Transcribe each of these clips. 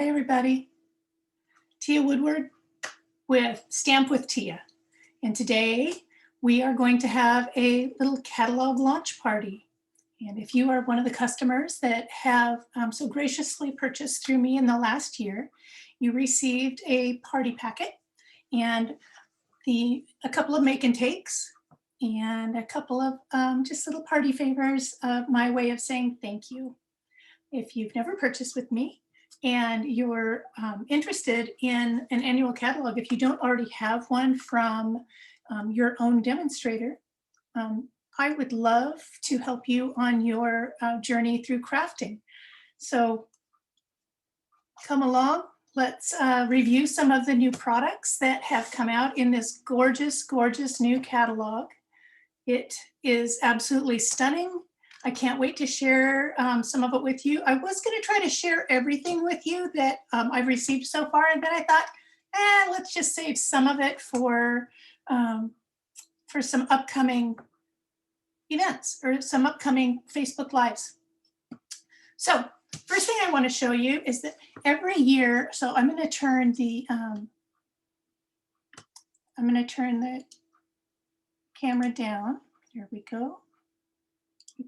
Hi, everybody. Teah Woodward with Stamp with Teah. And today we are going to have a little catalog launch party. And if you are one of the customers that have so graciously purchased through me in the last year, you received a party packet and a couple of make and takes and a couple of just little party favors, my way of saying thank you. If you've never purchased with me and you're interested in an annual catalog, if you don't already have one from your own demonstrator, I would love to help you on your journey through crafting. So come along, let's review some of the new products that have come out in this gorgeous, gorgeous new catalog. It is absolutely stunning. I can't wait to share some of it with you. I was going to try to share everything with you that I've received so far, and then I thought, let's just save some of it for some upcoming events or some upcoming Facebook Lives. So first thing I want to show you is that every year, so I'm going to turn the camera down. There we go.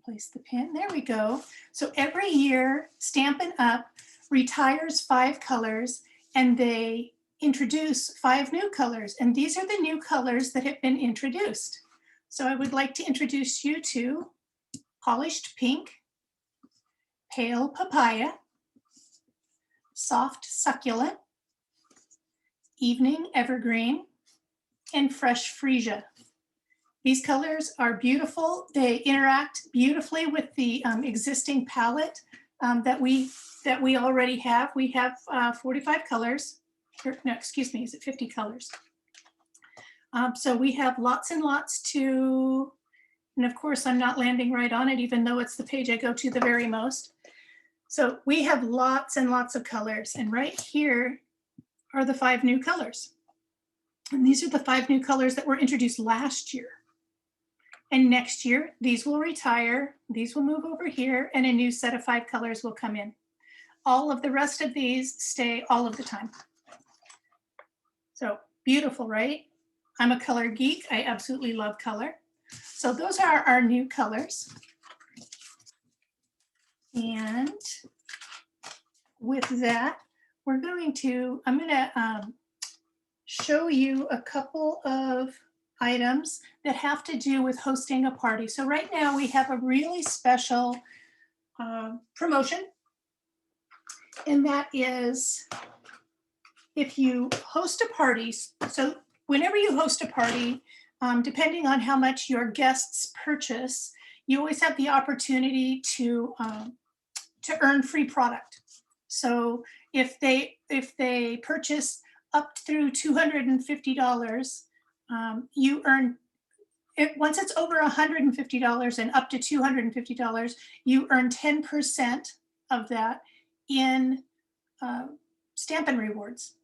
Place the pin. There we go. So every year, Stampin' Up! Retires 5 colors and they introduce 5 new colors. And these are the new colors that have been introduced. So I would like to introduce you to Polished Pink, Pale Papaya, Soft Succulent, Evening Evergreen, and Fresh Freesia. These colors are beautiful. They interact beautifully with the existing palette that we already have. We have 45 colors. No, excuse me, is it 50 colors? So we have lots and lots to, and of course I'm not landing right on it, even though it's the page I go to the very most. So we have lots and lots of colors, and right here are the 5 new colors. And these are the 5 new colors that were introduced last year. And next year, these will retire, these will move over here, and a new set of 5 colors will come in. All of the rest of these stay all of the time. So beautiful, right? I'm a color geek. I absolutely love color. So those are our new colors. And with that, I'm going to show you a couple of items that have to do with hosting a party. So right now we have a really special promotion, and that is if you host a party. So whenever you host a party, depending on how much your guests purchase, you always have the opportunity to earn free product. So if they purchase up through $250, you earn it. Once it's over $150 and up to $250, you earn 10% of that in Stampin' rewards.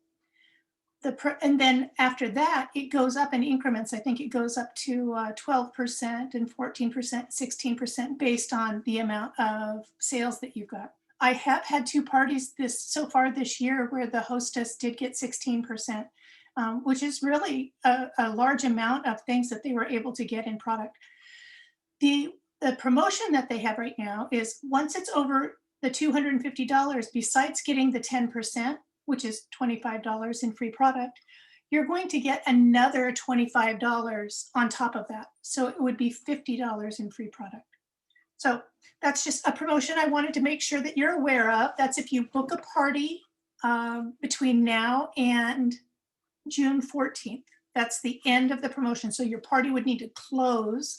And then after that, it goes up in increments. I think it goes up to 12% and 14%, 16% based on the amount of sales that you've got. I have had 2 parties so far this year where the hostess did get 16%. Which is really a large amount of things that they were able to get in product. The promotion that they have right now is once it's over the $250, besides getting the 10%, which is $25 in free product, you're going to get another $25 on top of that. So it would be $50 in free product. So that's just a promotion I wanted to make sure that you're aware of. That's if you book a party between now and June 14th. That's the end of the promotion. So your party would need to close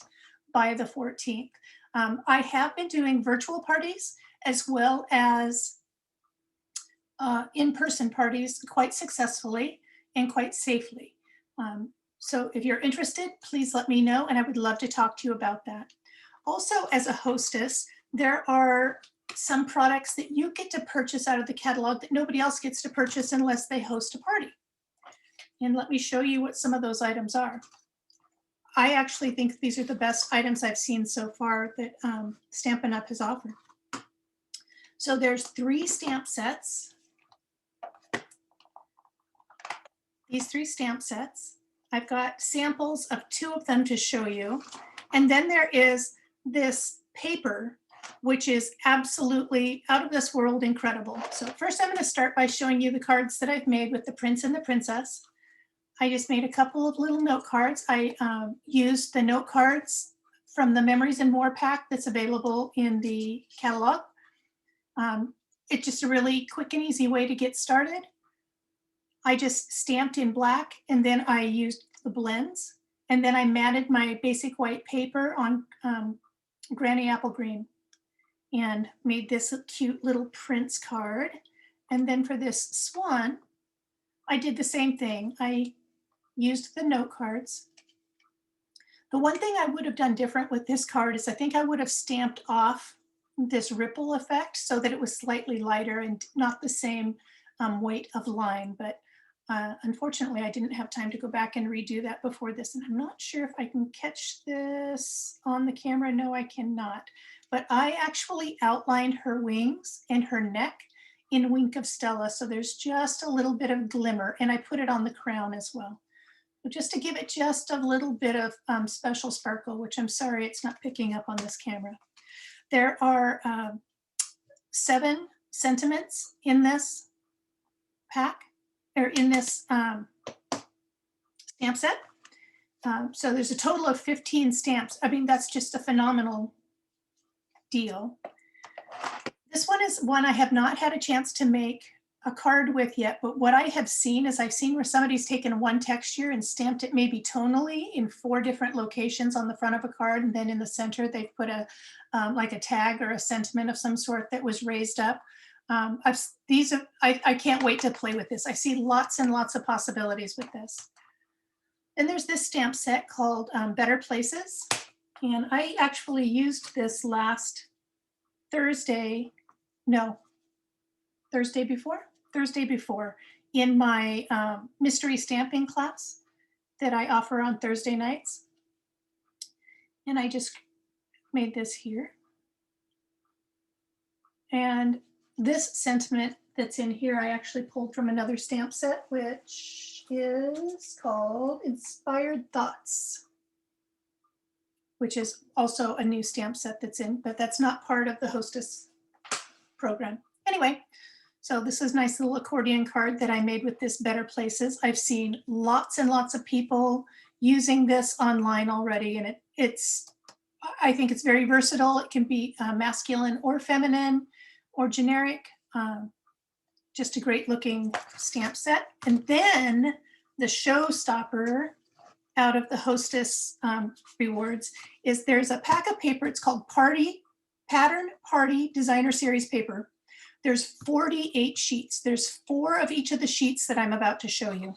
by the 14th. I have been doing virtual parties as well as in-person parties quite successfully and quite safely. So if you're interested, please let me know, and I would love to talk to you about that. Also, as a hostess, there are some products that you get to purchase out of the catalog that nobody else gets to purchase unless they host a party. And let me show you what some of those items are. I actually think these are the best items I've seen so far that Stampin' Up! Has offered. So there's 3 stamp sets. these 3 stamp sets. I've got samples of 2 of them to show you. And then there is this paper, which is absolutely out of this world incredible. So first I'm going to start by showing you the cards that I've made with the prince and the princess. I just made a couple of little note cards. I used the note cards from the Memories and More pack that's available in the catalog. It's just a really quick and easy way to get started. I just stamped in black, and then I used the blends, and then I matted my basic white paper on Granny Apple Green and made this cute little prince card. And then for this swan, I did the same thing. I used the note cards. The one thing I would have done different with this card is I think I would have stamped off this ripple effect so that it was slightly lighter and not the same weight of line. But unfortunately, I didn't have time to go back and redo that before this. And I'm not sure if I can catch this on the camera. No, I cannot. But I actually outlined her wings and her neck in Wink of Stella. So there's just a little bit of glimmer, and I put it on the crown as well. But just to give it just a little bit of special sparkle, which I'm sorry it's not picking up on this camera. There are 7 sentiments in this pack, or in this stamp set. So there's a total of 15 stamps. I mean, that's just a phenomenal deal. This one is one I have not had a chance to make a card with yet, but what I have seen is I've seen where somebody's taken one texture and stamped it maybe tonally in 4 different locations on the front of a card, and then in the center they've put a like a tag or a sentiment of some sort that was raised up. I can't wait to play with this. I see lots and lots of possibilities with this. Then there's this stamp set called Better Places, and I actually used this last Thursday before in my mystery stamping class that I offer on Thursday nights. And I just made this here. And this sentiment that's in here, I actually pulled from another stamp set, which is called Inspired Thoughts, which is also a new stamp set that's in, but that's not part of the Hostess program. Anyway, so this is a nice little accordion card that I made with this Better Places. I've seen lots and lots of people using this online already, and I think it's very versatile. It can be masculine or feminine or generic. Just a great looking stamp set. And then the showstopper out of the Hostess rewards is there's a pack of paper. It's called Pattern Party Designer Series paper. There's 48 sheets. There's 4 of each of the sheets that I'm about to show you.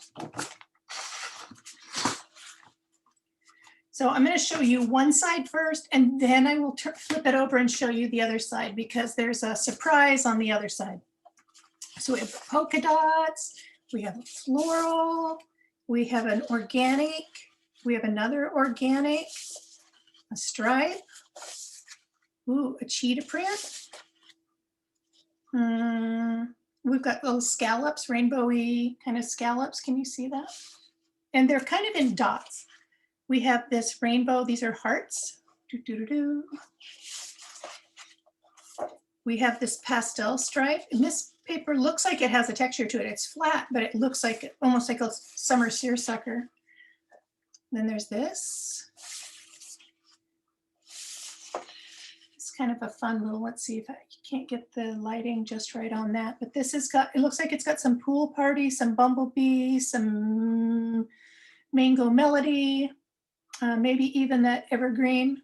So I'm going to show you one side first, and then I will flip it over and show you the other side, because there's a surprise on the other side. So we have polka dots, we have a floral, we have an organic, we have another organic, a stripe, ooh, a cheetah print. We've got little scallops, rainbowy kind of scallops. Can you see that? And they're kind of in dots. We have this rainbow. These are hearts. We have this pastel stripe. And this paper looks like it has a texture to it. It's flat, but it looks like almost like a summer seersucker. Then there's this. Kind of a fun little, let's see if I can't get the lighting just right on that, but this has got, it looks like it's got some pool party, some bumblebee, some mango melody, maybe even that evergreen,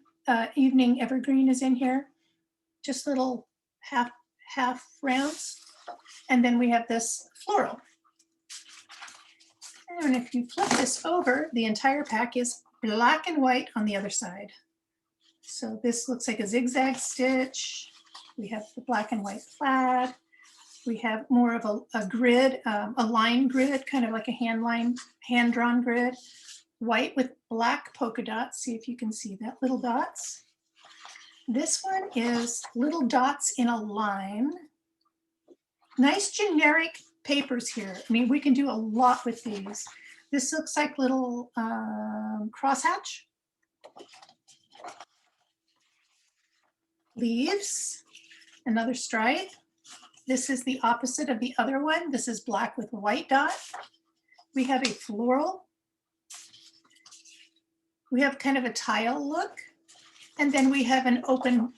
evening evergreen is in here. Just little half rounds. And then we have this floral. And if you flip this over, the entire pack is black and white on the other side. So this looks like a zigzag stitch. We have the black and white plaid. We have more of a grid, a line grid, kind of like a hand-drawn grid. White with black polka dots. See if you can see that, little dots. This one is little dots in a line. Nice generic papers here. I mean, we can do a lot with these. This looks like little crosshatch. Leaves, another stripe. This is the opposite of the other one. This is black with a white dot. We have a floral. We have kind of a tile look. And then we have an open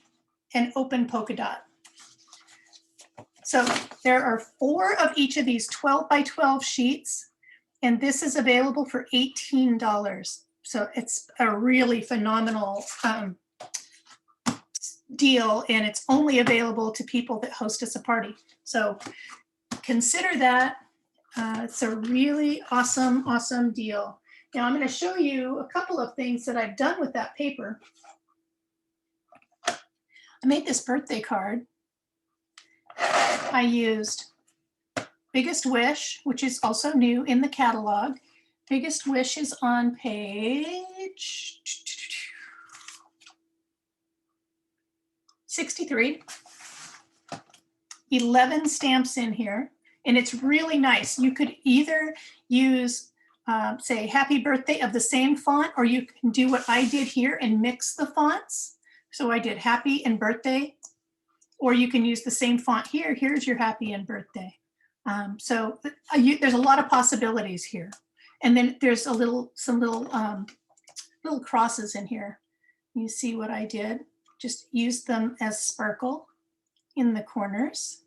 polka dot. So there are 4 of each of these 12 by 12 sheets, and this is available for $18. So it's a really phenomenal deal, and it's only available to people that host us a party. So consider that. It's a really awesome, awesome deal. Now I'm going to show you a couple of things that I've done with that paper. I made this birthday card. I used Biggest Wish, which is also new in the catalog. Biggest Wish is on page 63. 11 stamps in here, and it's really nice. You could either use, say, Happy Birthday of the same font, or you can do what I did here and mix the fonts. So I did Happy and Birthday, or you can use the same font here. Here's your Happy and Birthday. So there's a lot of possibilities here. And then there's some little crosses in here. You see what I did? Just use them as sparkle in the corners.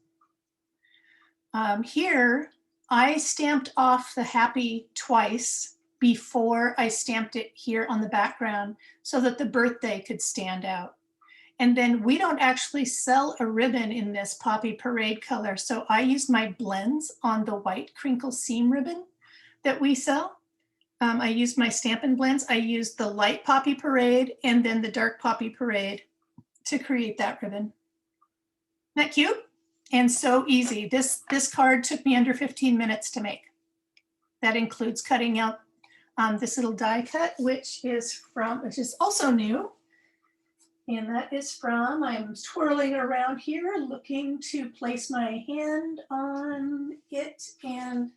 Here, I stamped off the Happy twice before I stamped it here on the background so that the birthday could stand out. And then we don't actually sell a ribbon in this Poppy Parade color. So I used my blends on the white crinkle seam ribbon that we sell. I used my Stampin' blends. I used the light Poppy Parade and then the dark Poppy Parade to create that ribbon. Isn't that cute? And so easy. This card took me under 15 minutes to make. That includes cutting out this little die cut, which is also new. And that is from, I'm twirling around here looking to place my hand on it, and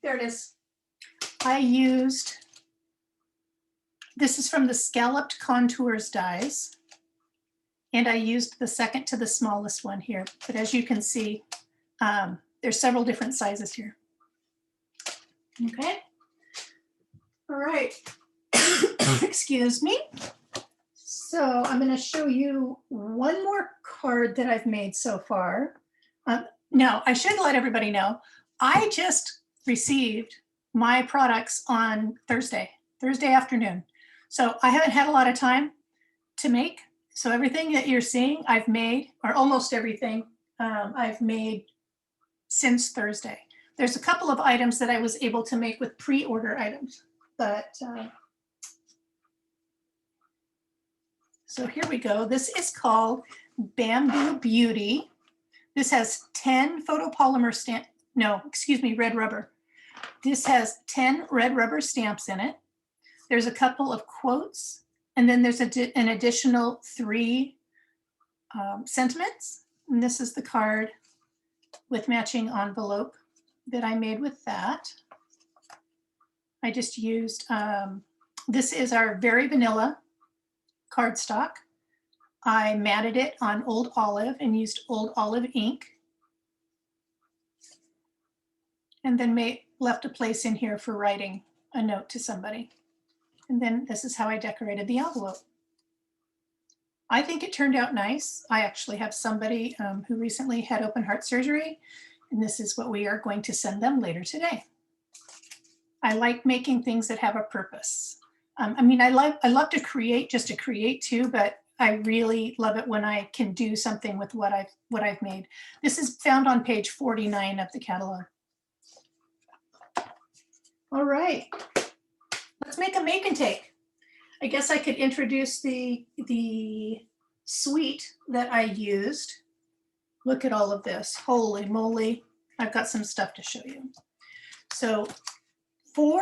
there it is. I used, this is from the Scalloped Contours dies, and I used the second to the smallest one here. But as you can see, there's several different sizes here. Okay. All right. Excuse me. So I'm going to show you one more card that I've made so far. Now, I should let everybody know, I just received my products on Thursday afternoon. So I haven't had a lot of time to make. So everything that you're seeing, I've made, or almost everything, I've made since Thursday. There's a couple of items that I was able to make with pre-order items, but so here we go. This is called Bamboo Beauty. This has 10 photopolymer red rubber. This has 10 red rubber stamps in it. There's a couple of quotes, and then there's an additional 3 sentiments. And this is the card with matching envelope that I made with that. I just used, this is our very vanilla cardstock. I matted it on Old Olive and used Old Olive ink. And then left a place in here for writing a note to somebody. And then this is how I decorated the envelope. I think it turned out nice. I actually have somebody who recently had open heart surgery, and this is what we are going to send them later today. I like making things that have a purpose. I mean, I love to create just to create too, but I really love it when I can do something with what I've made. This is found on page 49 of the catalog. All right, let's make a make and take. I guess I could introduce the suite that I used. Look at all of this, holy moly. I've got some stuff to show you. So for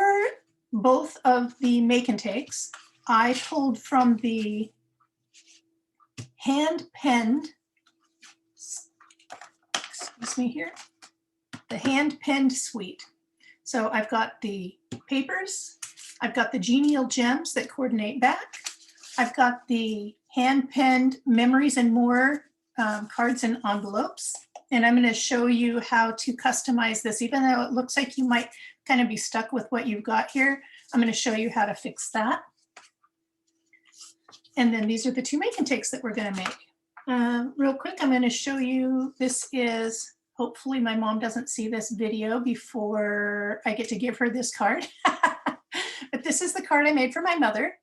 both of the make and takes, I pulled from the hand penned, excuse me here, the hand pinned suite. So I've got the papers, I've got the genial gems that coordinate back, I've got the hand pinned memories and more cards and envelopes. And I'm going to show you how to customize this. Even though it looks like you might kind of be stuck with what you've got here, I'm going to show you how to fix that. And then these are the two make and takes that we're going to make. Real quick, I'm going to show you, this is, hopefully my mom doesn't see this video before I get to give her this card. But this is the card I made for my mother.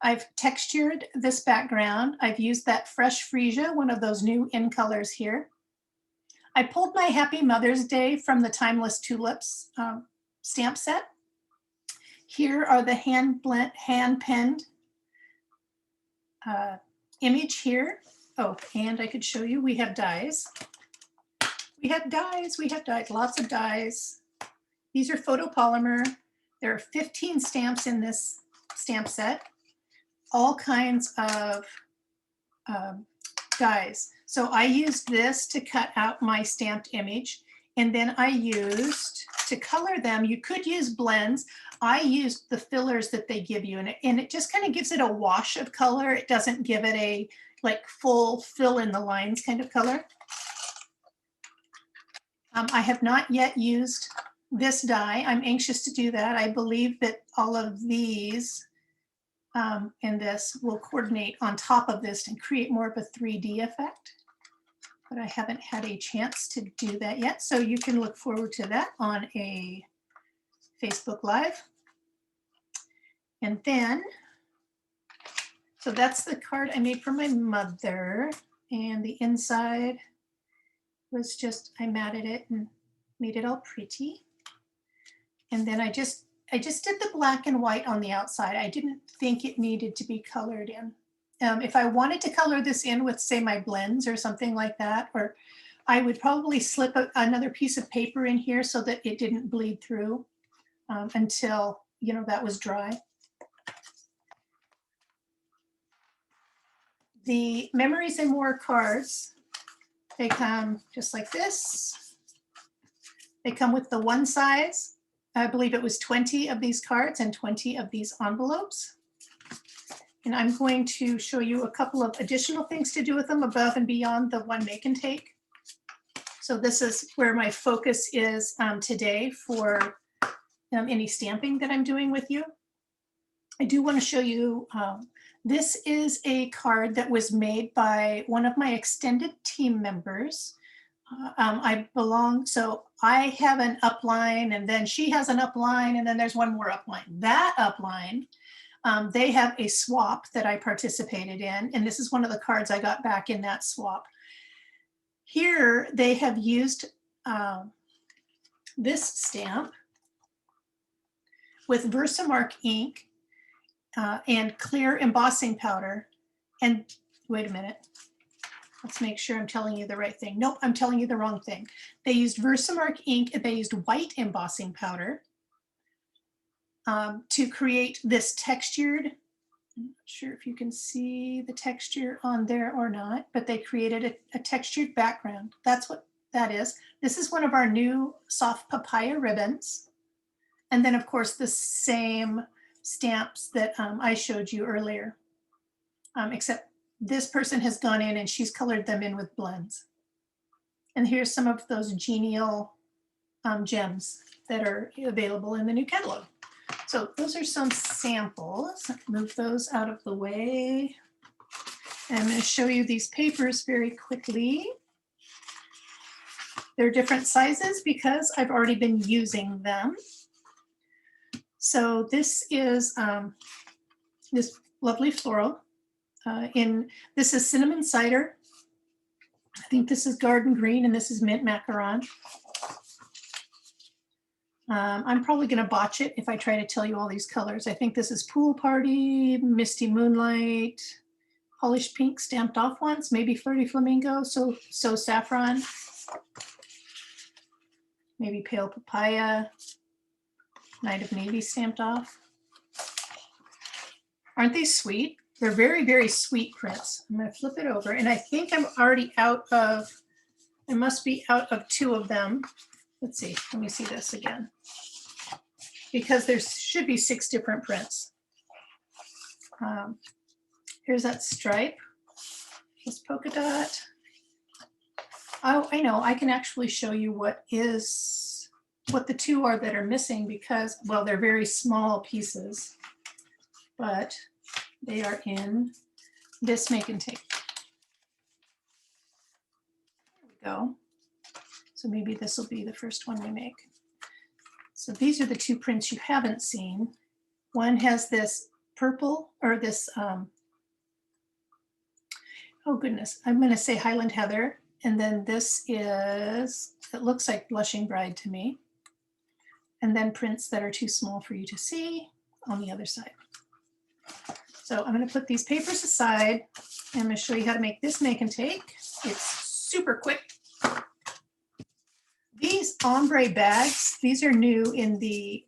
I've textured this background. I've used that fresh freesia, one of those new in colors here. I pulled my Happy Mother's Day from the Timeless Tulips stamp set. Here are the hand-penned image here. Oh, and I could show you, we have dies. We have dies, lots of dies. These are photopolymer. There are 15 stamps in this stamp set, all kinds of dies. So I used this to cut out my stamped image, and then I used, to color them, you could use blends. I used the fillers that they give you, and it just kind of gives it a wash of color. It doesn't give it a like full fill in the lines kind of color. I have not yet used this die. I'm anxious to do that. I believe that all of these and this will coordinate on top of this and create more of a 3D effect. But I haven't had a chance to do that yet. So you can look forward to that on a Facebook Live. And then, so that's the card I made for my mother. And the inside was just, I matted it and made it all pretty. And then I just did the black and white on the outside. I didn't think it needed to be colored in. If I wanted to color this in with, say, my blends or something like that, or I would probably slip another piece of paper in here so that it didn't bleed through until, you know, that was dry. The Memories and More cards, they come just like this. They come with the one size. I believe it was 20 of these cards and 20 of these envelopes. And I'm going to show you a couple of additional things to do with them above and beyond the one make and take. So this is where my focus is today for any stamping that I'm doing with you. I do want to show you, this is a card that was made by one of my extended team members. So I have an upline, and then she has an upline, and then there's one more upline. That upline, they have a swap that I participated in, and this is one of the cards I got back in that swap. Here they have used this stamp with Versamark ink and clear embossing powder. And wait a minute, let's make sure I'm telling you the right thing. Nope, I'm telling you the wrong thing. They used Versamark ink and they used white embossing powder to create this textured, I'm not sure if you can see the texture on there or not, but they created a textured background. That's what that is. This is one of our new soft papaya ribbons. And then of course the same stamps that I showed you earlier, except this person has gone in and she's colored them in with blends. And here's some of those genial gems that are available in the new catalog. So those are some samples. Move those out of the way. And I'm going to show you these papers very quickly. They're different sizes because I've already been using them. So this is this lovely floral. This is cinnamon cider. I think this is garden green and this is mint macaron. I'm probably going to botch it if I try to tell you all these colors. I think this is Pool Party, Misty Moonlight, Polished Pink stamped off once, maybe Flirty Flamingo, so Saffron, maybe Pale Papaya, Night of Navy stamped off. Aren't these sweet? They're very, very sweet prints. I'm going to flip it over, and I think I'm already out of, I must be out of 2 of them. let's see, let me see this again. Because there should be 6 different prints. Here's that stripe, this polka dot. Oh, I know, I can actually show you what the 2 are that are missing because, well, they're very small pieces, but they are in this make and take. There we go. So maybe this will be the first one we make. So these are the 2 prints you haven't seen. One has this purple, or this, oh goodness, I'm gonna say Highland Heather. And then this is, it looks like Blushing Bride to me. And then prints that are too small for you to see on the other side. So I'm gonna put these papers aside. I'm gonna show you how to make this make and take. It's super quick. These ombre bags, these are new in the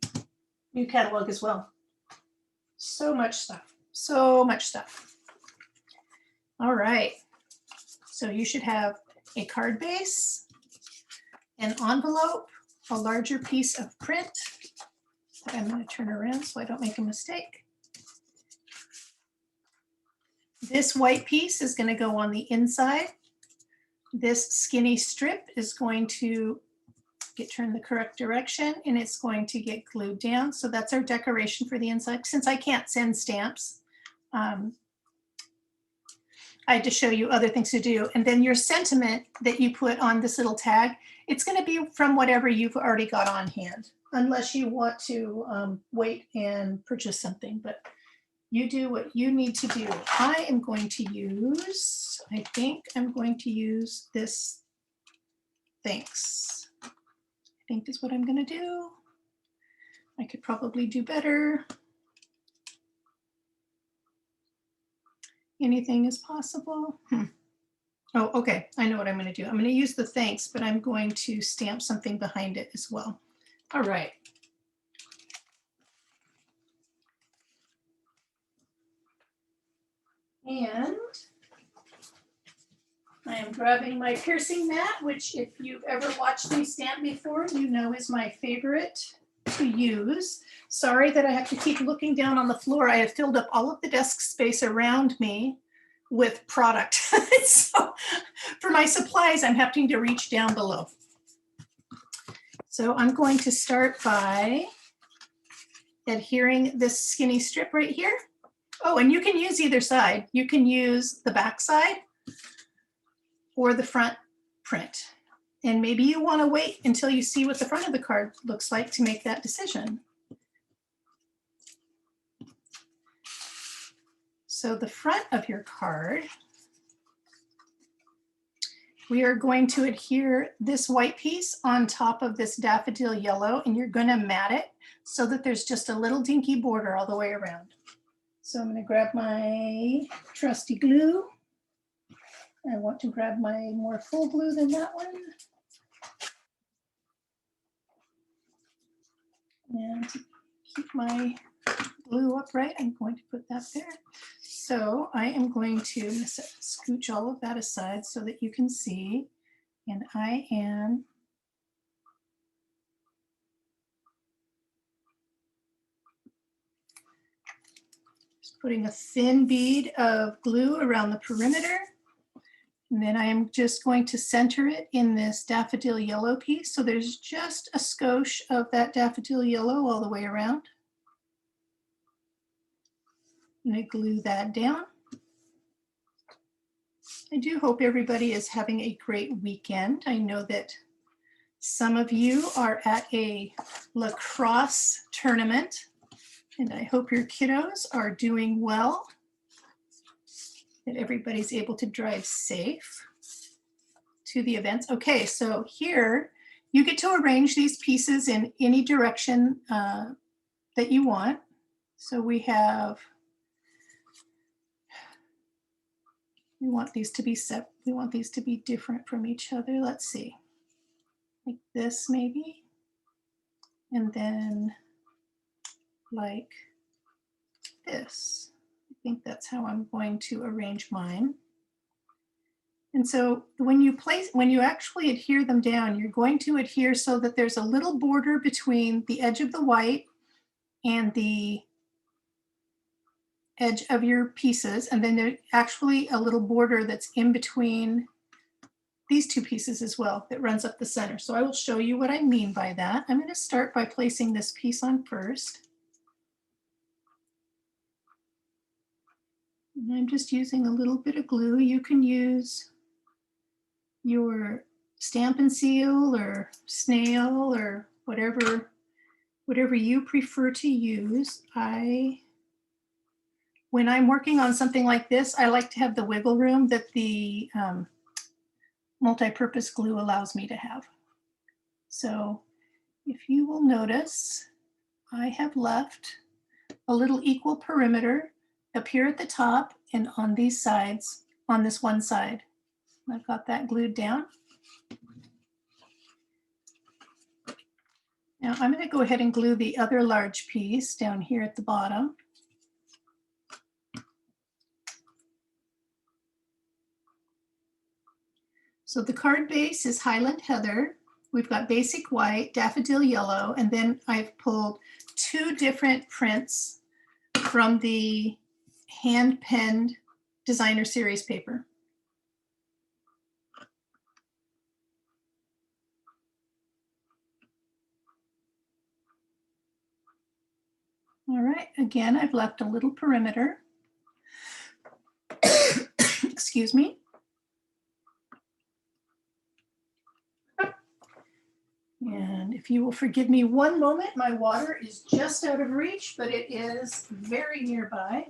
new catalog as well. So much stuff, so much stuff. All right, so you should have a card base, an envelope, a larger piece of print that I'm going to turn around so I don't make a mistake. This white piece is going to go on the inside. This skinny strip is going to get turned the correct direction and it's going to get glued down. So that's our decoration for the inside. Since I can't send stamps, I had to show you other things to do. And then your sentiment that you put on this little tag, it's going to be from whatever you've already got on hand, unless you want to wait and purchase something, but you do what you need to do. I am going to use, I think I'm going to use this thanks. I think is what I'm going to do. I could probably do better. Anything is possible. Oh, okay. I know what I'm going to do. I'm going to use the thanks, but I'm going to stamp something behind it as well. All right. And I am grabbing my piercing mat, which if you've ever watched me stamp before, you know is my favorite to use. Sorry that I have to keep looking down on the floor. I have filled up all of the desk space around me with product. So for my supplies, I'm having to reach down below. So I'm going to start by adhering this skinny strip right here. Oh, and you can use either side. You can use the back side or the front print. And maybe you want to wait until you see what the front of the card looks like to make that decision. So the front of your card, we are going to adhere this white piece on top of this daffodil yellow, and you're going to mat it so that there's just a little dinky border all the way around. So I'm going to grab my trusty glue. I want to grab my more full glue than that one. And to keep my glue upright, I'm going to put that there. So I am going to scooch all of that aside so that you can see. And I am just putting a thin bead of glue around the perimeter. And then I am just going to center it in this daffodil yellow piece. So there's just a skosh of that daffodil yellow all the way around. I'm going to glue that down. I do hope everybody is having a great weekend. I know that some of you are at a lacrosse tournament, and I hope your kiddos are doing well, that everybody's able to drive safe to the events. Okay, so here you get to arrange these pieces in any direction that you want. So we want these to be set. We want these to be different from each other. Let's see, like this maybe, and then like this. I think that's how I'm going to arrange mine. And so when you actually adhere them down, you're going to adhere so that there's a little border between the edge of the white and the edge of your pieces. And then there's actually a little border that's in between these two pieces as well that runs up the center. So I will show you what I mean by that. I'm going to start by placing this piece on first. And I'm just using a little bit of glue. You can use your Stampin' Seal or snail or whatever you prefer to use. When I'm working on something like this, I like to have the wiggle room that the multi-purpose glue allows me to have. So if you will notice, I have left a little equal perimeter up here at the top and on these sides, on this one side. I've got that glued down. Now I'm going to go ahead and glue the other large piece down here at the bottom. So the card base is Highland Heather. We've got basic white, daffodil yellow, and then I've pulled 2 different prints from the hand-penned designer series paper. All right, again, I've left a little perimeter. Excuse me. And if you will forgive me one moment, my water is just out of reach, but it is very nearby.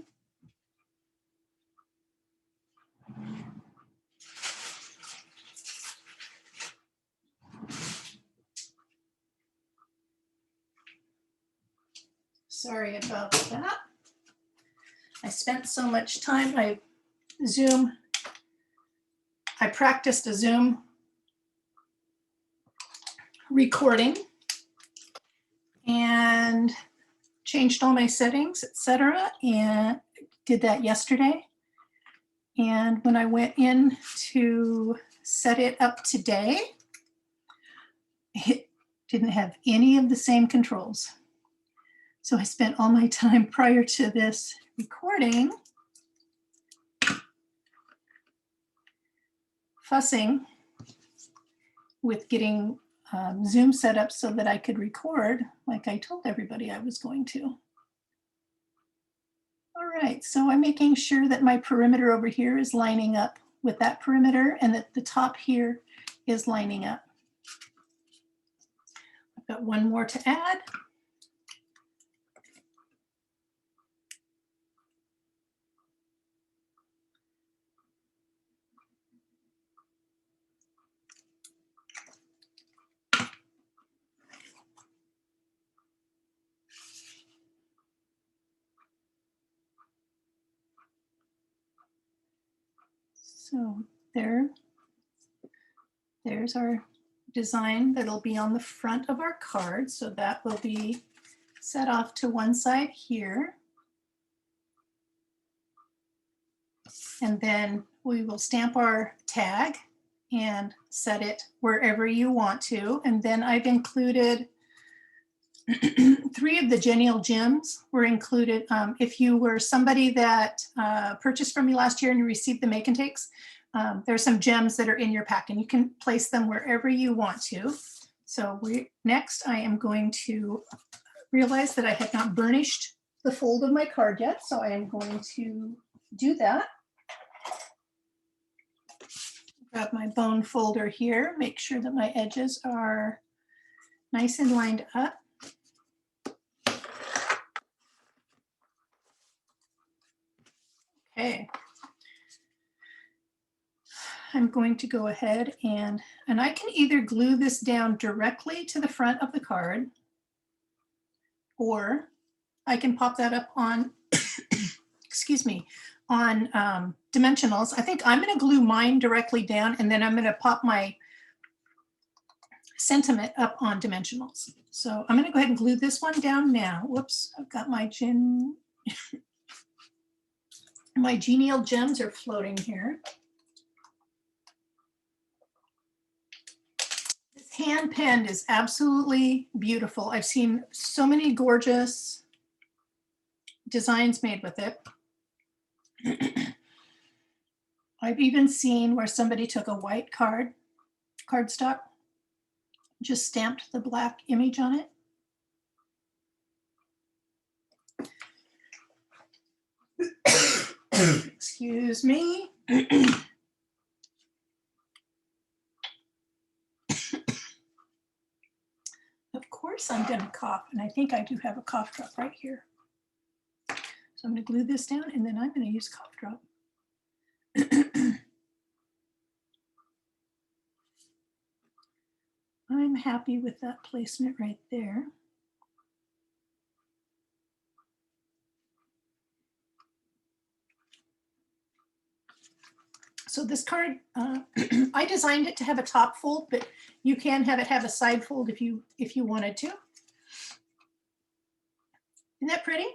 Sorry about that. I spent so much time, I practiced a Zoom recording and changed all my settings, etc., and did that yesterday. And when I went in to set it up today, it didn't have any of the same controls. So I spent all my time prior to this recording fussing with getting Zoom set up so that I could record like I told everybody I was going to. All right, so I'm making sure that my perimeter over here is lining up with that perimeter and that the top here is lining up. I've got one more to add. So there's our design that'll be on the front of our card. So that will be set off to one side here. And then we will stamp our tag and set it wherever you want to. And then I've included 3 of the Genial Gems were included. If you were somebody that purchased from me last year and you received the make and takes, there's some gems that are in your pack and you can place them wherever you want to. So next I am going to realize that I had not burnished the fold of my card yet. So I am going to do that. Grab my bone folder here, make sure that my edges are nice and lined up. Okay. I'm going to go ahead and I can either glue this down directly to the front of the card, or I can pop that up on, excuse me, on dimensionals. I think I'm going to glue mine directly down, and then I'm going to pop my sentiment up on dimensionals. So I'm going to go ahead and glue this one down now. Whoops, I've got my my Genial Gems are floating here. hand penned is absolutely beautiful. I've seen so many gorgeous designs made with it. I've even seen where somebody took a white cardstock, just stamped the black image on it. Excuse me. Of course I'm going to cough, and I think I do have a cough drop right here. So I'm going to glue this down, and then I'm going to use cough drop. I'm happy with that placement right there. So this card, I designed it to have a top fold, but you can have it have a side fold if you wanted to. Isn't that pretty?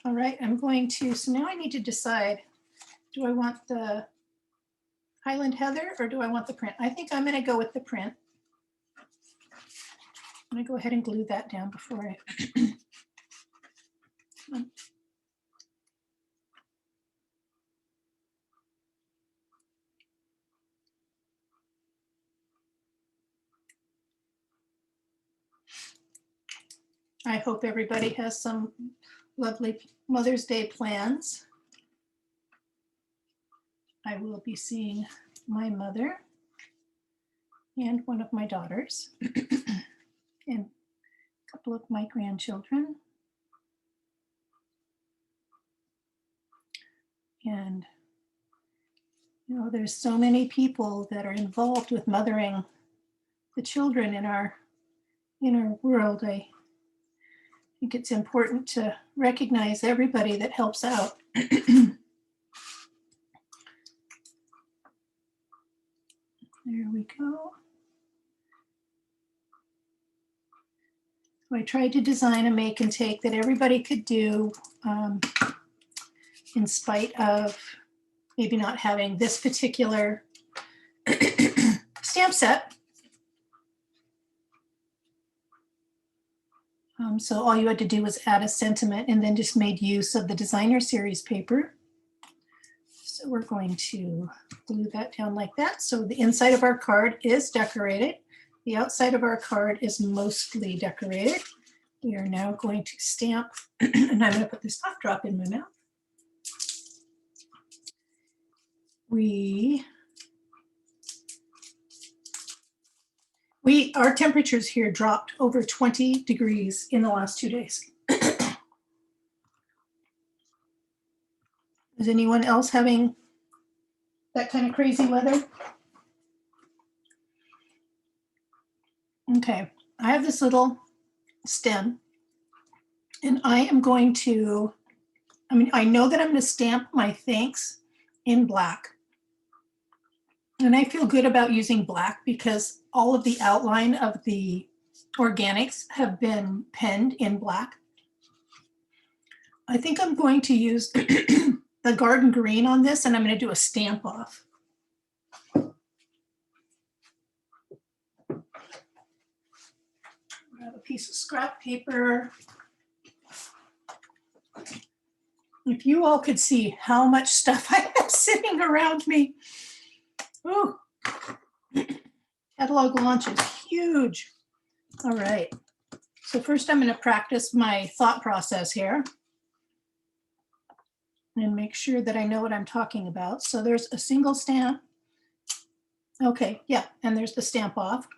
All right, I'm going to, so now I need to decide, do I want the Highland Heather or do I want the print? I think I'm going to go with the print. I'm going to go ahead and glue that down before I. I hope everybody has some lovely Mother's Day plans. I will be seeing my mother and one of my daughters and a couple of my grandchildren. And, you know, there's so many people that are involved with mothering the children in our world. I think it's important to recognize everybody that helps out. There we go. So I tried to design a make and take that everybody could do in spite of maybe not having this particular stamp set. So all you had to do was add a sentiment and then just made use of the designer series paper. So we're going to glue that down like that. So the inside of our card is decorated. The outside of our card is mostly decorated. We are now going to stamp, and I'm going to put this cough drop in my mouth. Our temperatures here dropped over 20 degrees in the last 2 days. Is anyone else having that kind of crazy weather? Okay, I have this little stem and I am going to, I know that I'm going to stamp my thanks in black. And I feel good about using black because all of the outline of the organics have been penned in black. I think I'm going to use the garden green on this, and I'm going to do a stamp off. Grab a piece of scrap paper. If you all could see how much stuff I have sitting around me. Ooh. Catalog launch is huge. All right. So first I'm going to practice my thought process here and make sure that I know what I'm talking about. So there's a single stamp. Okay, yeah, and there's the stamp off.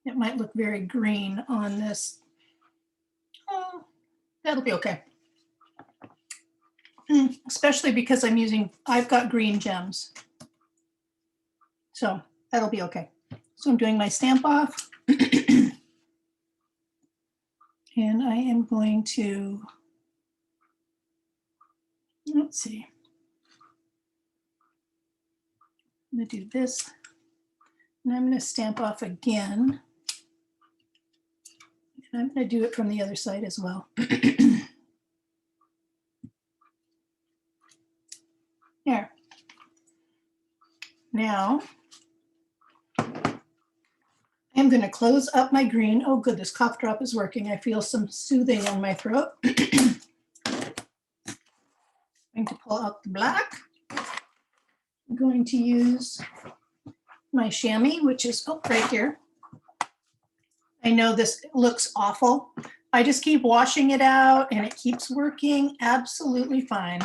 It might look very green on this. Oh, that'll be okay. Especially because I've got green gems. So that'll be okay. So I'm doing my stamp off. And I am going to, let's see. I'm going to do this. And I'm going to stamp off again. And I'm going to do it from the other side as well. There. Now, I'm going to close up my green. Oh, good, this cough drop is working. I feel some soothing on my throat. I'm going to pull out the black. I'm going to use my chamois, which is right here. I know this looks awful. I just keep washing it out and it keeps working absolutely fine.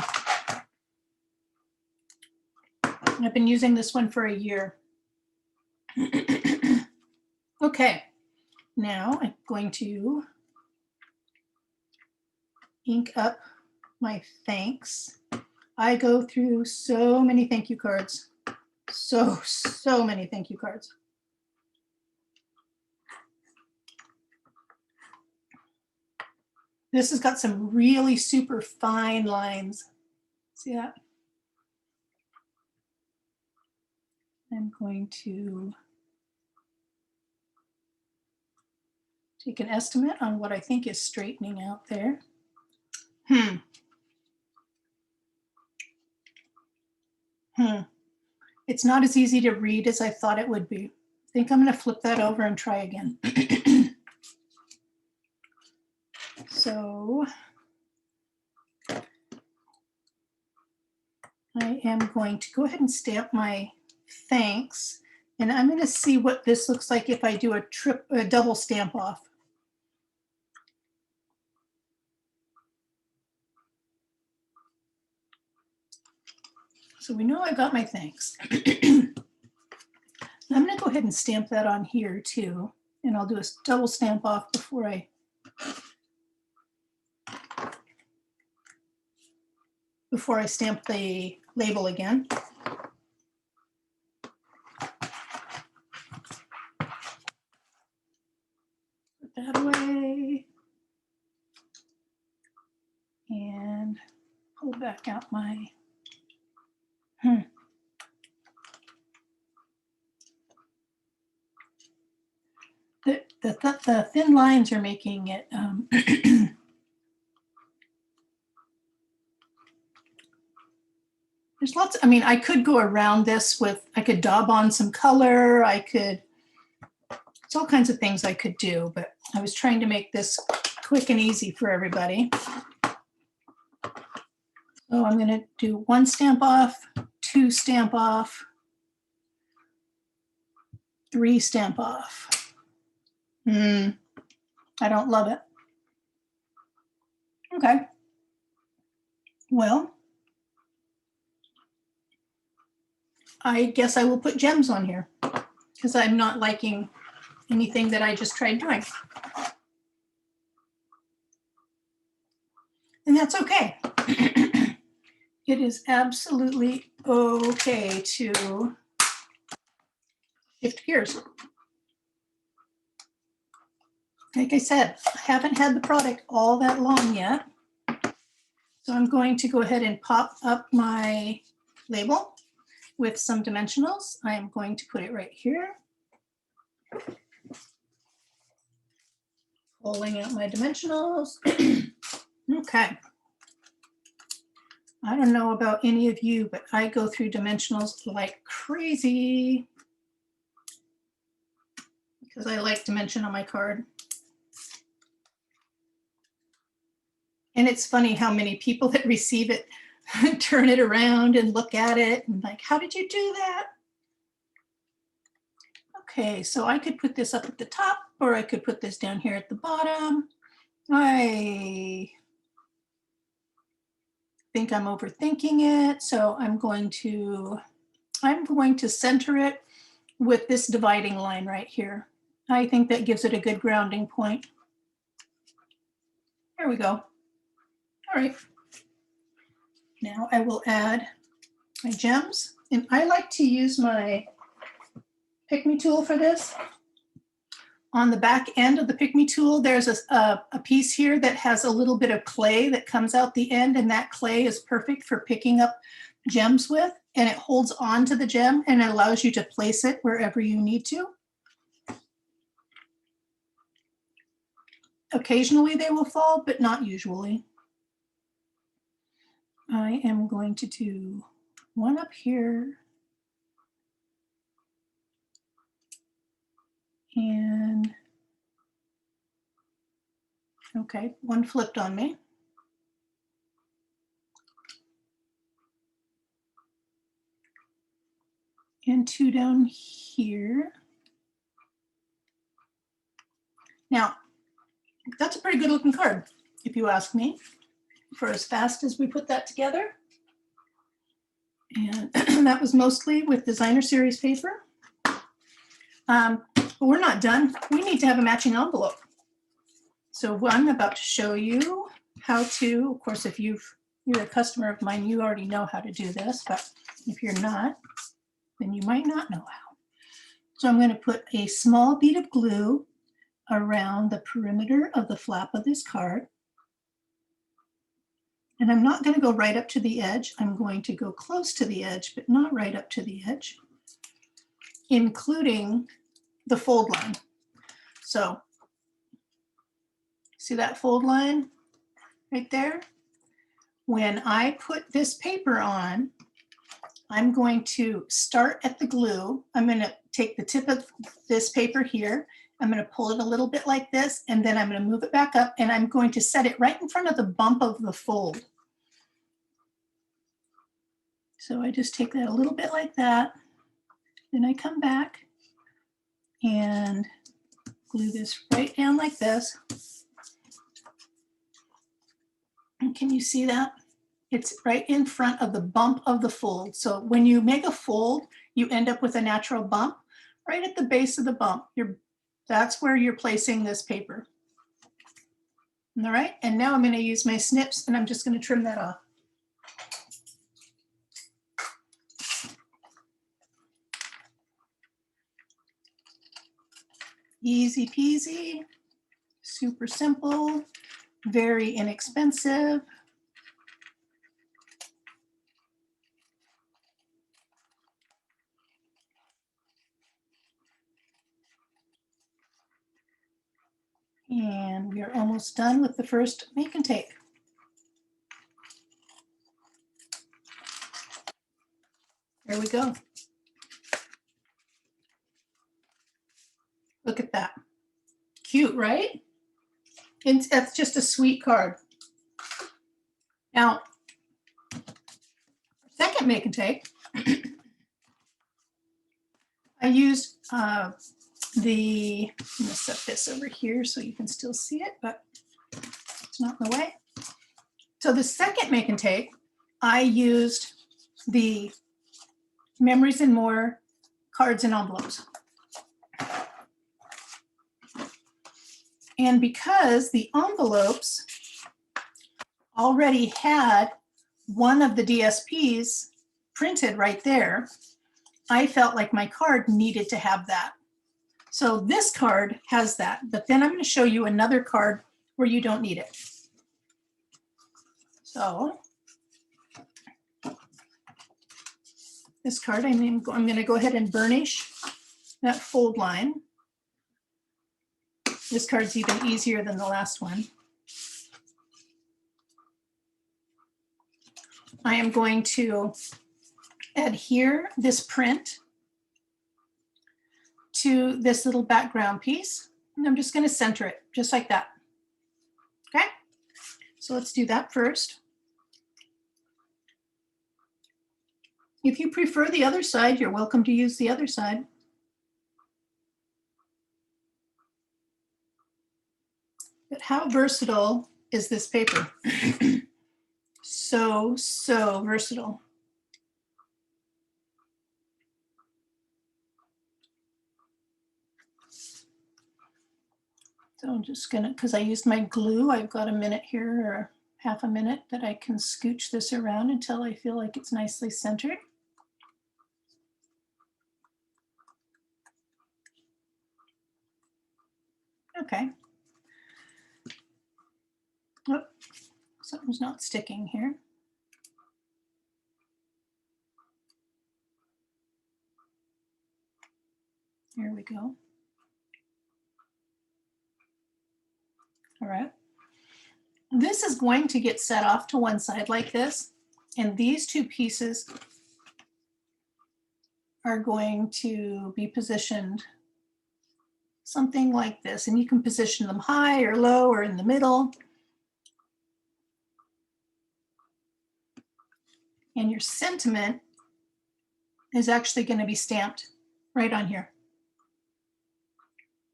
I've been using this one for a year. Okay, now I'm going to ink up my thanks. I go through so many thank you cards. So many thank you cards. This has got some really super fine lines. See that? I'm going to take an estimate on what I think is straightening out there. It's not as easy to read as I thought it would be. I think I'm going to flip that over and try again. So I am going to go ahead and stamp my thanks, and I'm going to see what this looks like if I do a double stamp off. So we know I got my thanks. I'm going to go ahead and stamp that on here too, and I'll do a double stamp off before I stamp the label again. Put that away and pull back out my The thin lines are making it there's lots. I mean, I could go around this with, I could daub on some color. It's all kinds of things I could do, but I was trying to make this quick and easy for everybody. So I'm going to do 1 stamp off, 2 stamp off, 3 stamp off. I don't love it. Okay. Well, I guess I will put gems on here because I'm not liking anything that I just tried doing. And that's okay. It is absolutely okay to shift gears. Like I said, I haven't had the product all that long yet. So I'm going to go ahead and pop up my label with some dimensionals. I am going to put it right here. Pulling out my dimensionals. Okay. I don't know about any of you, but I go through dimensionals like crazy because I like dimension on my card. And it's funny how many people that receive it turn it around and look at it and like, how did you do that? Okay, so I could put this up at the top or I could put this down here at the bottom. I think I'm overthinking it. So I'm going to center it with this dividing line right here. I think that gives it a good grounding point. There we go. All right. Now I will add my gems, and I like to use my Pick Me tool for this. On the back end of the Pick Me tool, there's a piece here that has a little bit of clay that comes out the end, and that clay is perfect for picking up gems with, and it holds on to the gem and it allows you to place it wherever you need to. Occasionally they will fall, but not usually. I am going to do one up here. And okay, one flipped on me. And two down here. Now, that's a pretty good looking card, if you ask me, for as fast as we put that together. And that was mostly with designer series paper. But we're not done. We need to have a matching envelope. So I'm about to show you how to, of course, if you're a customer of mine, you already know how to do this, but if you're not, then you might not know how. So I'm going to put a small bead of glue around the perimeter of the flap of this card. And I'm not going to go right up to the edge. I'm going to go close to the edge, but not right up to the edge, including the fold line. So see that fold line right there? When I put this paper on, I'm going to start at the glue. I'm going to take the tip of this paper here. I'm going to pull it a little bit like this, and then I'm going to move it back up, and I'm going to set it right in front of the bump of the fold. So I just take that a little bit like that. Then I come back and glue this right down like this. And can you see that? It's right in front of the bump of the fold. So when you make a fold, you end up with a natural bump. Right at the base of the bump, that's where you're placing this paper. All right, and now I'm going to use my snips, and I'm just going to trim that off. Easy peasy, super simple, very inexpensive. And we are almost done with the first make and take. There we go. Look at that. Cute, right? And that's just a sweet card. Now, second make and take, I used I'm going to set this over here so you can still see it, but it's not in the way. So the second make and take, I used the Memories and More cards and envelopes. And because the envelopes already had one of the DSPs printed right there, I felt like my card needed to have that. So this card has that, but then I'm going to show you another card where you don't need it. So this card, I'm going to go ahead and burnish that fold line. This card's even easier than the last one. I am going to adhere this print to this little background piece, and I'm just going to center it just like that. Okay, so let's do that first. If you prefer the other side, you're welcome to use the other side. But how versatile is this paper? So versatile. So I'm just gonna, because I used my glue, I've got a minute here or half a minute that I can scooch this around until I feel like it's nicely centered. Okay. Oh, something's not sticking here. Here we go. All right. This is going to get set off to one side like this, and these two pieces are going to be positioned something like this, and you can position them high or low or in the middle. And your sentiment is actually going to be stamped right on here,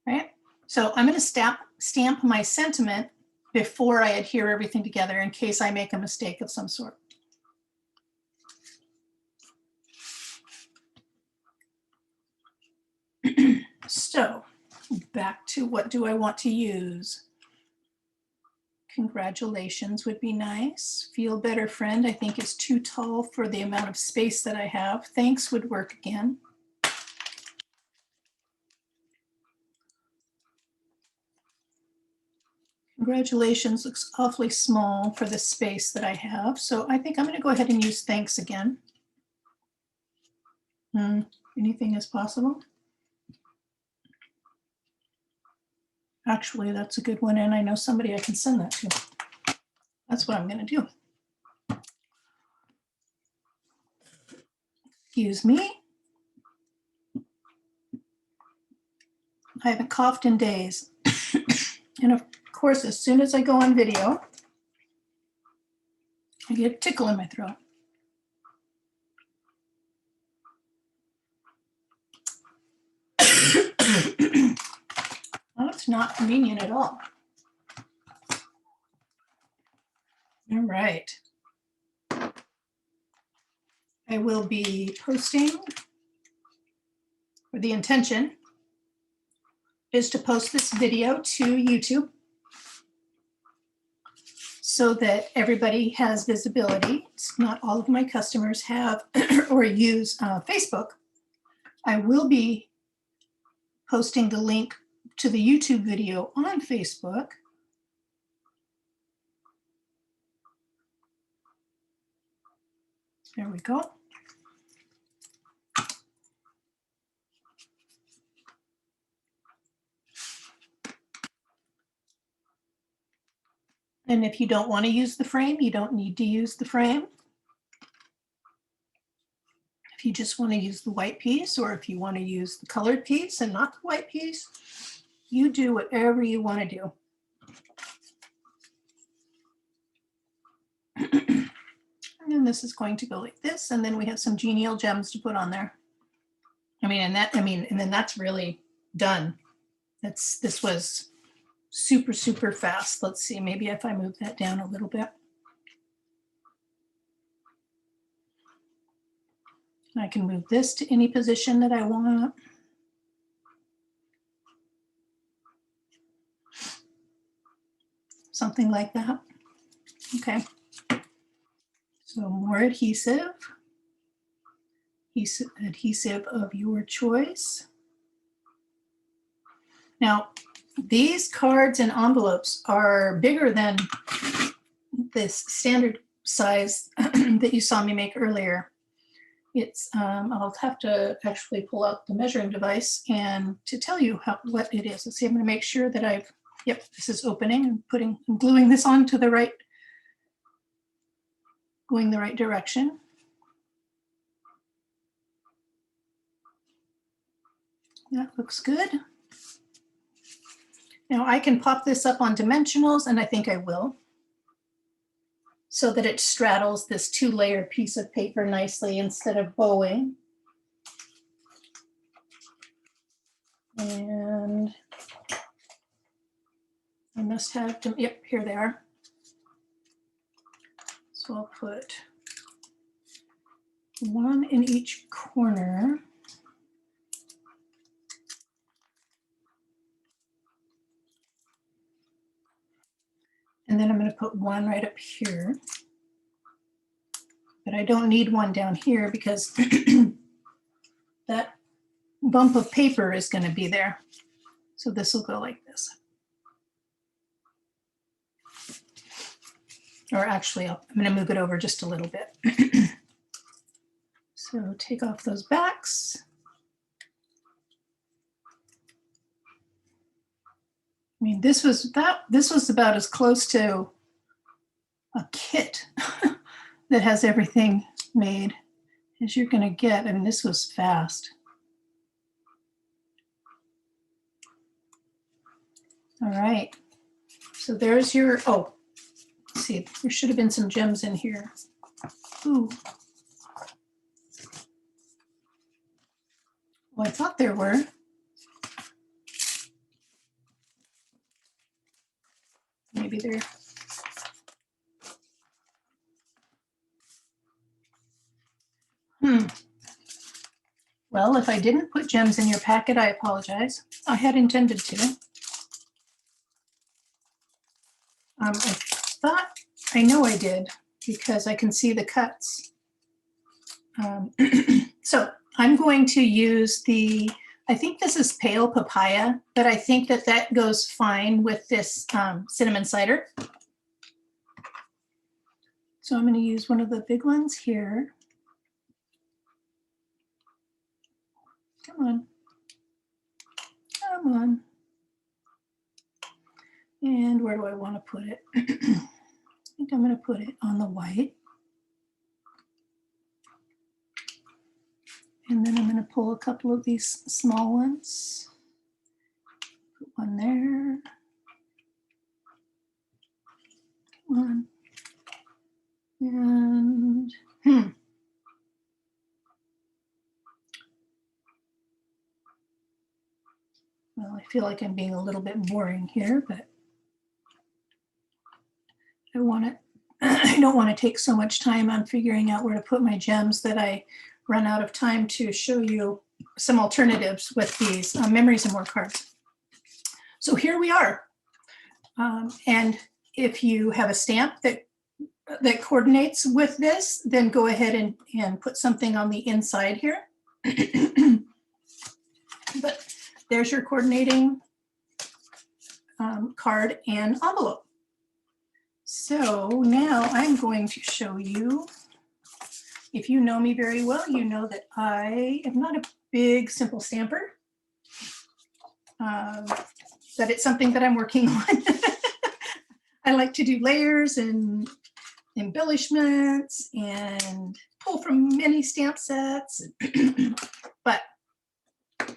right? So I'm going to stamp my sentiment before I adhere everything together in case I make a mistake of some sort. So back to what do I want to use? Congratulations would be nice. Feel better, friend, I think is too tall for the amount of space that I have. Thanks would work again. Congratulations looks awfully small for the space that I have. So I think I'm going to go ahead and use thanks again. Anything is possible. Actually, that's a good one. And I know somebody I can send that to. That's what I'm going to do. Excuse me. I haven't coughed in days. And of course, as soon as I go on video, I get a tickle in my throat. Well, it's not convenient at all. All right. I will be posting, or the intention is to post this video to YouTube so that everybody has visibility. Not all of my customers have or use Facebook. I will be posting the link to the YouTube video on Facebook. There we go. And if you don't want to use the frame, you don't need to use the frame. If you just want to use the white piece, or if you want to use the colored piece and not the white piece, you do whatever you want to do. And then this is going to go like this, and then we have some genial gems to put on there. And then that's really done. This was super, super fast. Let's see, maybe if I move that down a little bit. I can move this to any position that I want. Something like that. Okay. So more adhesive. Adhesive of your choice. Now, these cards and envelopes are bigger than this standard size that you saw me make earlier. It's I'll have to actually pull out the measuring device and to tell you what it is. Let's see, I'm going to make sure that yep, this is opening. I'm gluing this on to the right, going the right direction. That looks good. Now I can pop this up on dimensionals, and I think I will, so that it straddles this 2-layer piece of paper nicely instead of bowing. And I must have, yep, here they are. So I'll put one in each corner. And then I'm going to put one right up here. But I don't need one down here because that bump of paper is going to be there. So this will go like this. Or actually, I'm going to move it over just a little bit. So take off those backs. I mean, this was about as close to a kit that has everything made as you're going to get. I mean, this was fast. All right. So there's your, oh, let's see, there should have been some gems in here. Ooh. Well, I thought there were. Maybe there. Well, if I didn't put gems in your packet, I apologize. I had intended to. I thought, I know I did, because I can see the cuts. So I'm going to use the, I think this is pale papaya, but I think that that goes fine with this cinnamon cider. So I'm going to use one of the big ones here. Come on. Come on. And where do I want to put it? I think I'm going to put it on the white. And then I'm going to pull a couple of these small ones. Put one there. Come on. And well, I feel like I'm being a little bit boring here, but I don't want to take so much time on figuring out where to put my gems that I run out of time to show you some alternatives with these Memories and More cards. So here we are. And if you have a stamp that coordinates with this, then go ahead and put something on the inside here. But there's your coordinating card and envelope. So now I'm going to show you, if you know me very well, you know that I am not a big simple stamper, but it's something that I'm working on. I like to do layers and embellishments and pull from many stamp sets, but I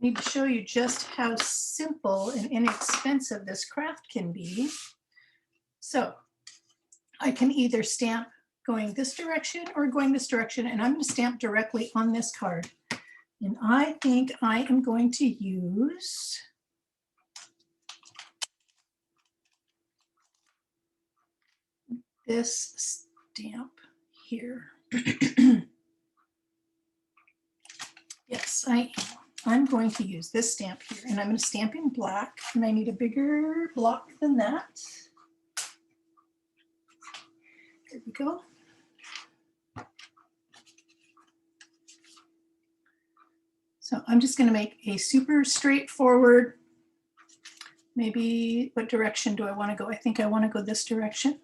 need to show you just how simple and inexpensive this craft can be. So I can either stamp going this direction or going this direction, and I'm going to stamp directly on this card. And I think I am going to use this stamp here. Yes, I'm going to use this stamp here, and I'm going to stamp in black, and I need a bigger block than that. Here we go. So I'm just going to make a super straightforward, maybe what direction do I want to go? I think I want to go this direction.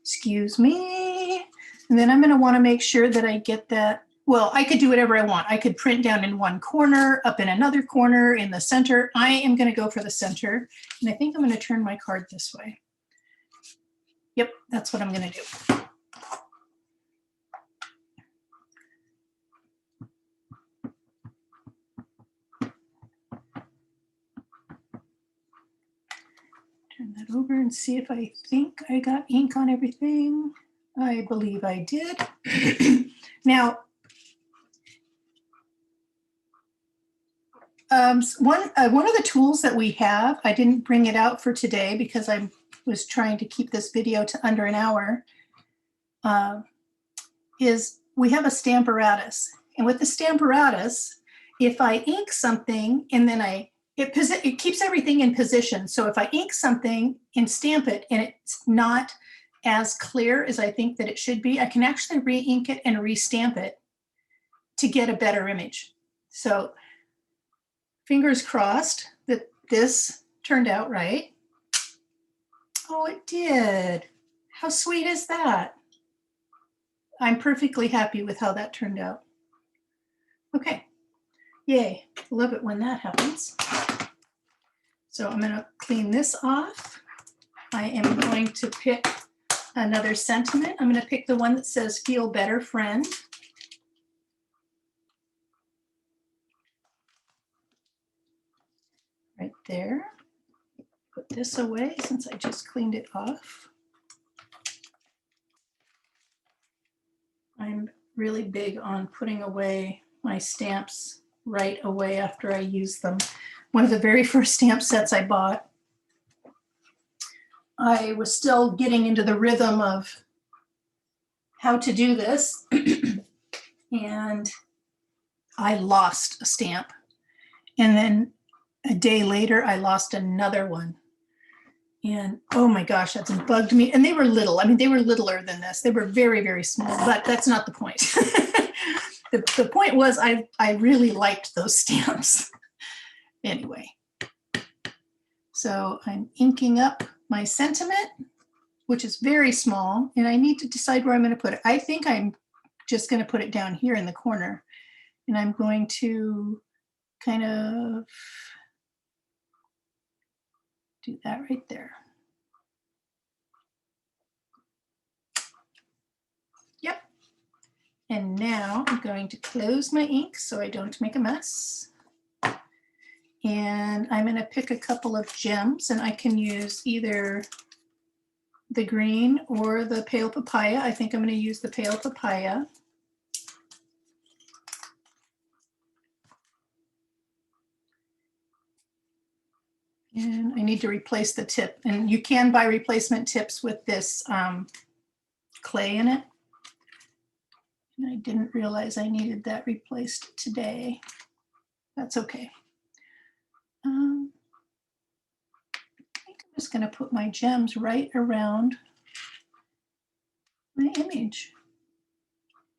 Excuse me. And then I'm going to want to make sure that I get that. Well, I could do whatever I want. I could print down in one corner, up in another corner, in the center. I am going to go for the center. And I think I'm going to turn my card this way. Yep, that's what I'm going to do. Turn that over and see if I think I got ink on everything. I believe I did. Now, one of the tools that we have, I didn't bring it out for today because I was trying to keep this video to under an hour, is we have a Stamparatus. And with the Stamparatus, if I ink something and then it keeps everything in position. So if I ink something and stamp it and it's not as clear as I think that it should be, I can actually re-ink it and re-stamp it to get a better image. So fingers crossed that this turned out right. Oh, it did. How sweet is that? I'm perfectly happy with how that turned out. Okay, yay, love it when that happens. So I'm going to clean this off. I am going to pick another sentiment. I'm going to pick the one that says feel better, friend. Right there. Put this away since I just cleaned it off. I'm really big on putting away my stamps right away after I use them. One of the very first stamp sets I bought, I was still getting into the rhythm of how to do this, and I lost a stamp. And then a day later, I lost another one. And oh my gosh, that's bugged me. And they were little. I mean, they were littler than this. They were very, very small, but that's not the point. The point was I really liked those stamps. Anyway, so I'm inking up my sentiment, which is very small, and I need to decide where I'm going to put it. I think I'm just going to put it down here in the corner, and I'm going to kind of do that right there. Yep. And now I'm going to close my ink so I don't make a mess. And I'm going to pick a couple of gems, and I can use either the green or the pale papaya. I think I'm going to use the pale papaya. And I need to replace the tip. And you can buy replacement tips with this clay in it. And I didn't realize I needed that replaced today. That's okay. I think I'm just going to put my gems right around my image,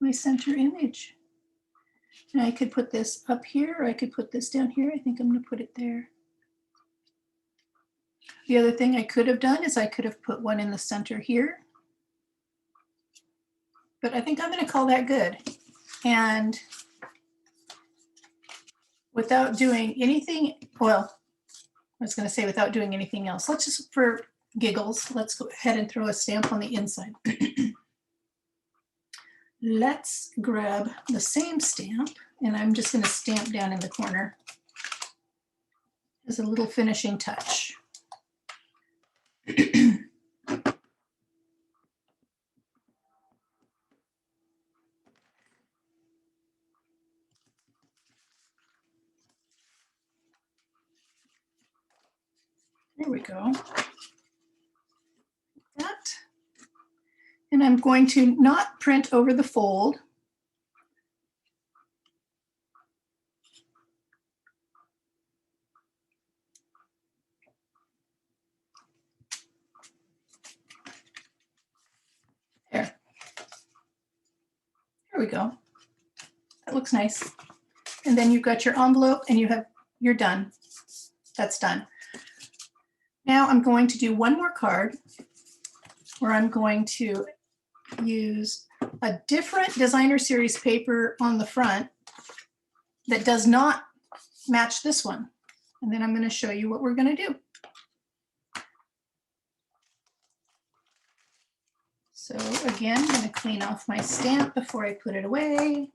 my center image. And I could put this up here, or I could put this down here. I think I'm going to put it there. The other thing I could have done is I could have put one in the center here. But I think I'm going to call that good. And without doing anything, well, I was going to say without doing anything else, let's just, for giggles, let's go ahead and throw a stamp on the inside. Let's grab the same stamp, and I'm just going to stamp down in the corner as a little finishing touch. There we go. That. And I'm going to not print over the fold. There. There we go. That looks nice. And then you've got your envelope, and you're done. That's done. Now I'm going to do one more card where I'm going to use a different designer series paper on the front that does not match this one. And then I'm going to show you what we're going to do. So again, I'm going to clean off my stamp before I put it away.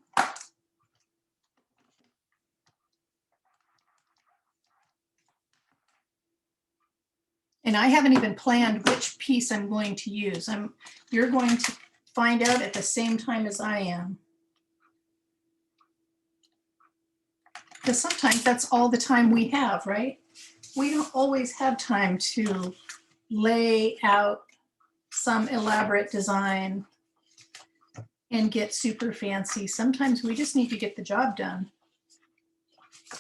And I haven't even planned which piece I'm going to use. You're going to find out at the same time as I am. Because sometimes that's all the time we have, right? We don't always have time to lay out some elaborate design and get super fancy. Sometimes we just need to get the job done.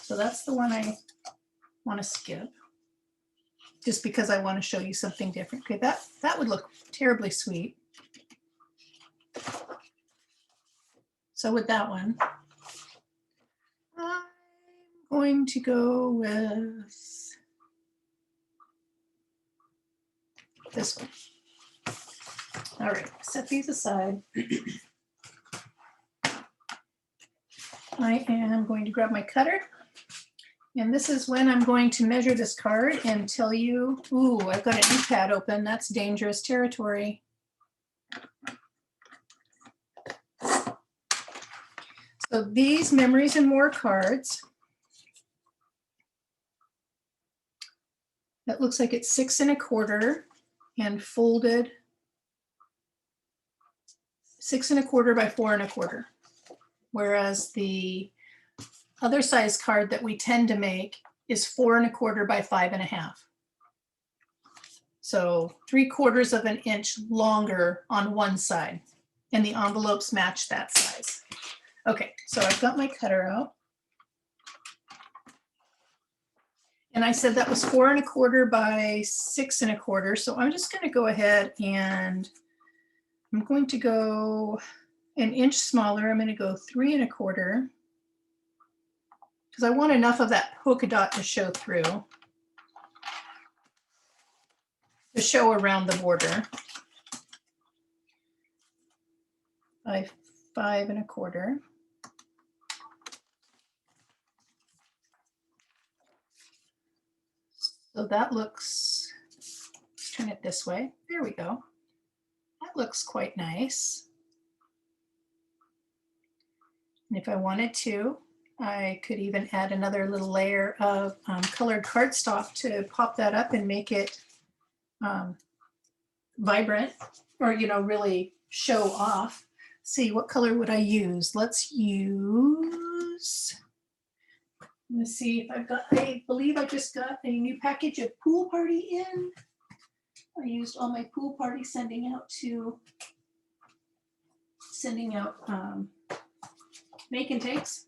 So that's the one I want to skip, just because I want to show you something different. Okay, that would look terribly sweet. So with that one, I'm going to go with this one. All right, set these aside. I am going to grab my cutter. And this is when I'm going to measure this card and tell you, ooh, I've got an ink pad open. That's dangerous territory. So these Memories and More cards, that looks like it's 6 1/4 and folded 6 1/4 by 4 1/4. Whereas the other size card that we tend to make is 4 1/4 by 5 1/2. So 3/4 of an inch longer on one side, and the envelopes match that size. Okay, so I've got my cutter out. And I said that was 4 1/4 by 6 1/4. So I'm just going to go ahead and I'm going to go an inch smaller. I'm going to go 3 1/4 because I want enough of that polka dot to show through, to show around the border. By 5 1/4. So that looks, let's turn it this way. There we go. That looks quite nice. And if I wanted to, I could even add another little layer of colored cardstock to pop that up and make it vibrant, or, you know, really show off. See, what color would I use? Let's use, let's see if I've got, I believe I just got a new package of Pool Party in. I used all my Pool Party sending out make and takes.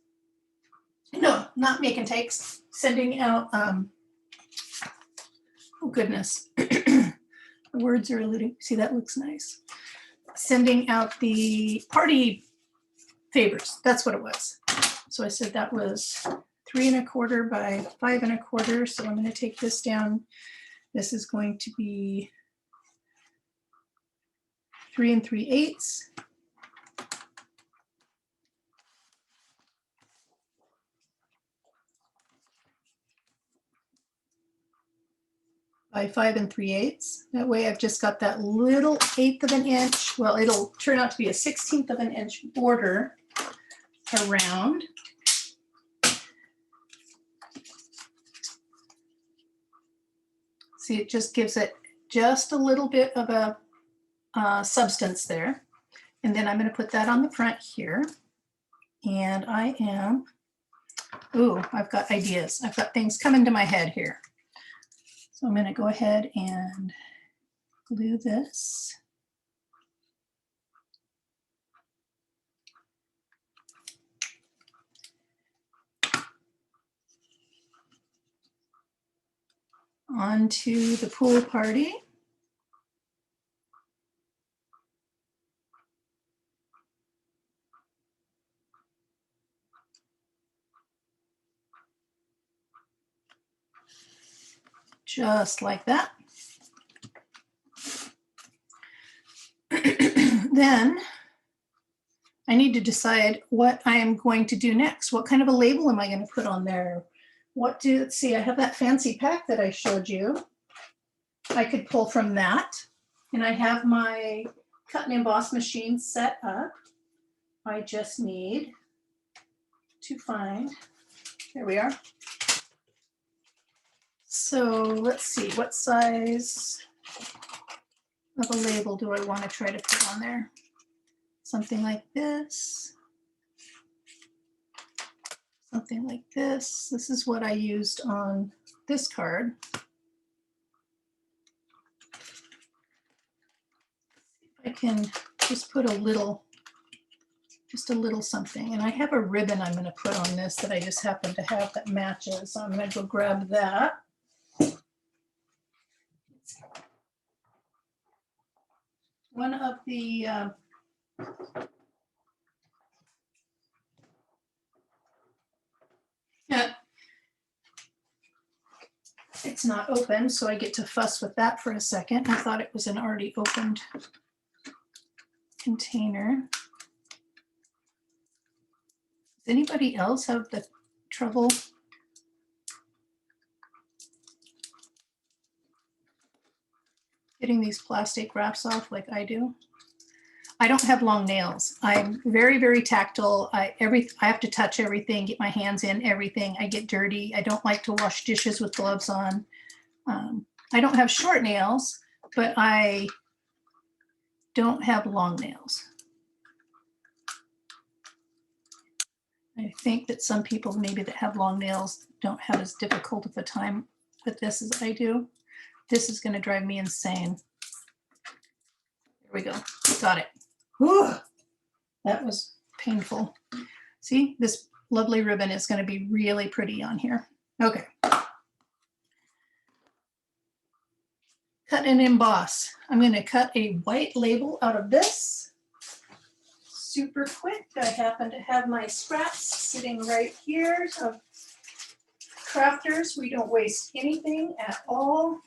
No, not make and takes, sending out, oh goodness, the words are eluding. See, that looks nice. Sending out the party favors, that's what it was. So I said that was 3 1/4 by 5 1/4. So I'm going to take this down. This is going to be 3 3/8. By 5 3/8. That way I've just got that little 1/8 of an inch. Well, it'll turn out to be a 1/16 of an inch border around. See, it just gives it just a little bit of a substance there. And then I'm going to put that on the front here. And I am, ooh, I've got ideas. I've got things coming to my head here. So I'm going to go ahead and glue this. Onto the Pool Party. Just like that. Then I need to decide what I am going to do next. What kind of a label am I going to put on there? Let's see, I have that fancy pack that I showed you. I could pull from that. And I have my cut and emboss machine set up. I just need to find, there we are. So let's see, what size of a label do I want to try to put on there? Something like this. Something like this. This is what I used on this card. I can just put just a little something. And I have a ribbon I'm going to put on this that I just happen to have that matches. So I'm going to go grab that. One of the it's not open, so I get to fuss with that for a second. I thought it was an already opened container. Does anybody else have the trouble getting these plastic wraps off like I do? I don't have long nails. I'm very, very tactile. I have to touch everything, get my hands in everything. I get dirty. I don't like to wash dishes with gloves on. I don't have short nails, but I don't have long nails. I think that some people maybe that have long nails don't have as difficult of a time with this as I do. This is going to drive me insane. There we go. Got it. Whew. That was painful. See, this lovely ribbon is going to be really pretty on here. Okay. Cut and emboss. I'm going to cut a white label out of this. Super quick. I happen to have my scraps sitting right here of crafters. We don't waste anything at all.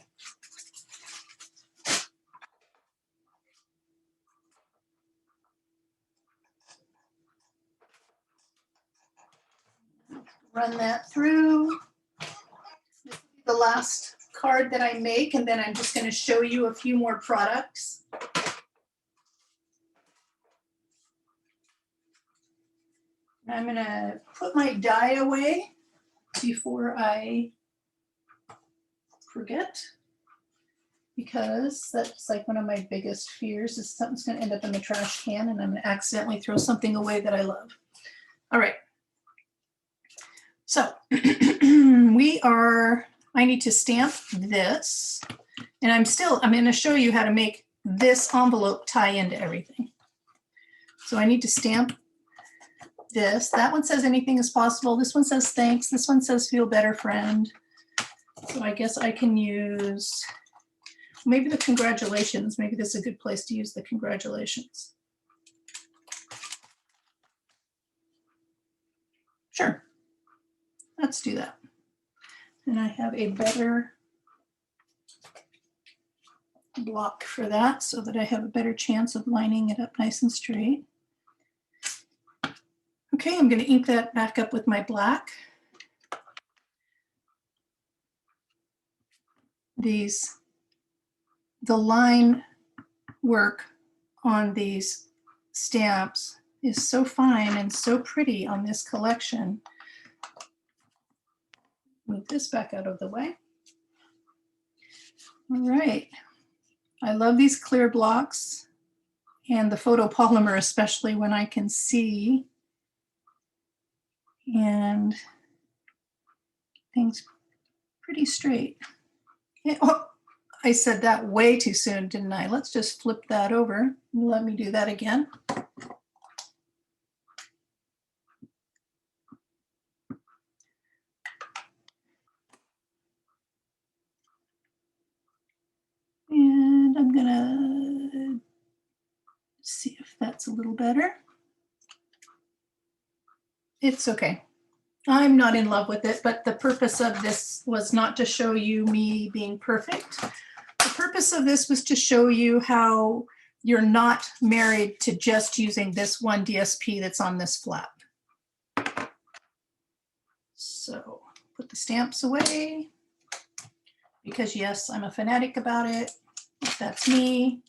Run that through. This will be the last card that I make, and then I'm just going to show you a few more products. I'm going to put my die away before I forget, because that's like one of my biggest fears is something's going to end up in the trash can and I'm going to accidentally throw something away that I love. All right. So I need to stamp this, and I'm going to show you how to make this envelope tie into everything. So I need to stamp this. That one says anything is possible. This one says thanks. This one says feel better, friend. So I guess I can use maybe the congratulations. Maybe this is a good place to use the congratulations. Sure. Let's do that. And I have a better block for that so that I have a better chance of lining it up nice and straight. Okay, I'm going to ink that back up with my black. The line work on these stamps is so fine and so pretty on this collection. Move this back out of the way. All right. I love these clear blocks and the photopolymer, especially when I can see and things pretty straight. Oh, I said that way too soon, didn't I? Let's just flip that over. Let me do that again. And I'm gonna see if that's a little better. It's okay. I'm not in love with it, but the purpose of this was not to show you me being perfect. The purpose of this was to show you how you're not married to just using this one DSP that's on this flap. So put the stamps away, because yes, I'm a fanatic about it. That's me.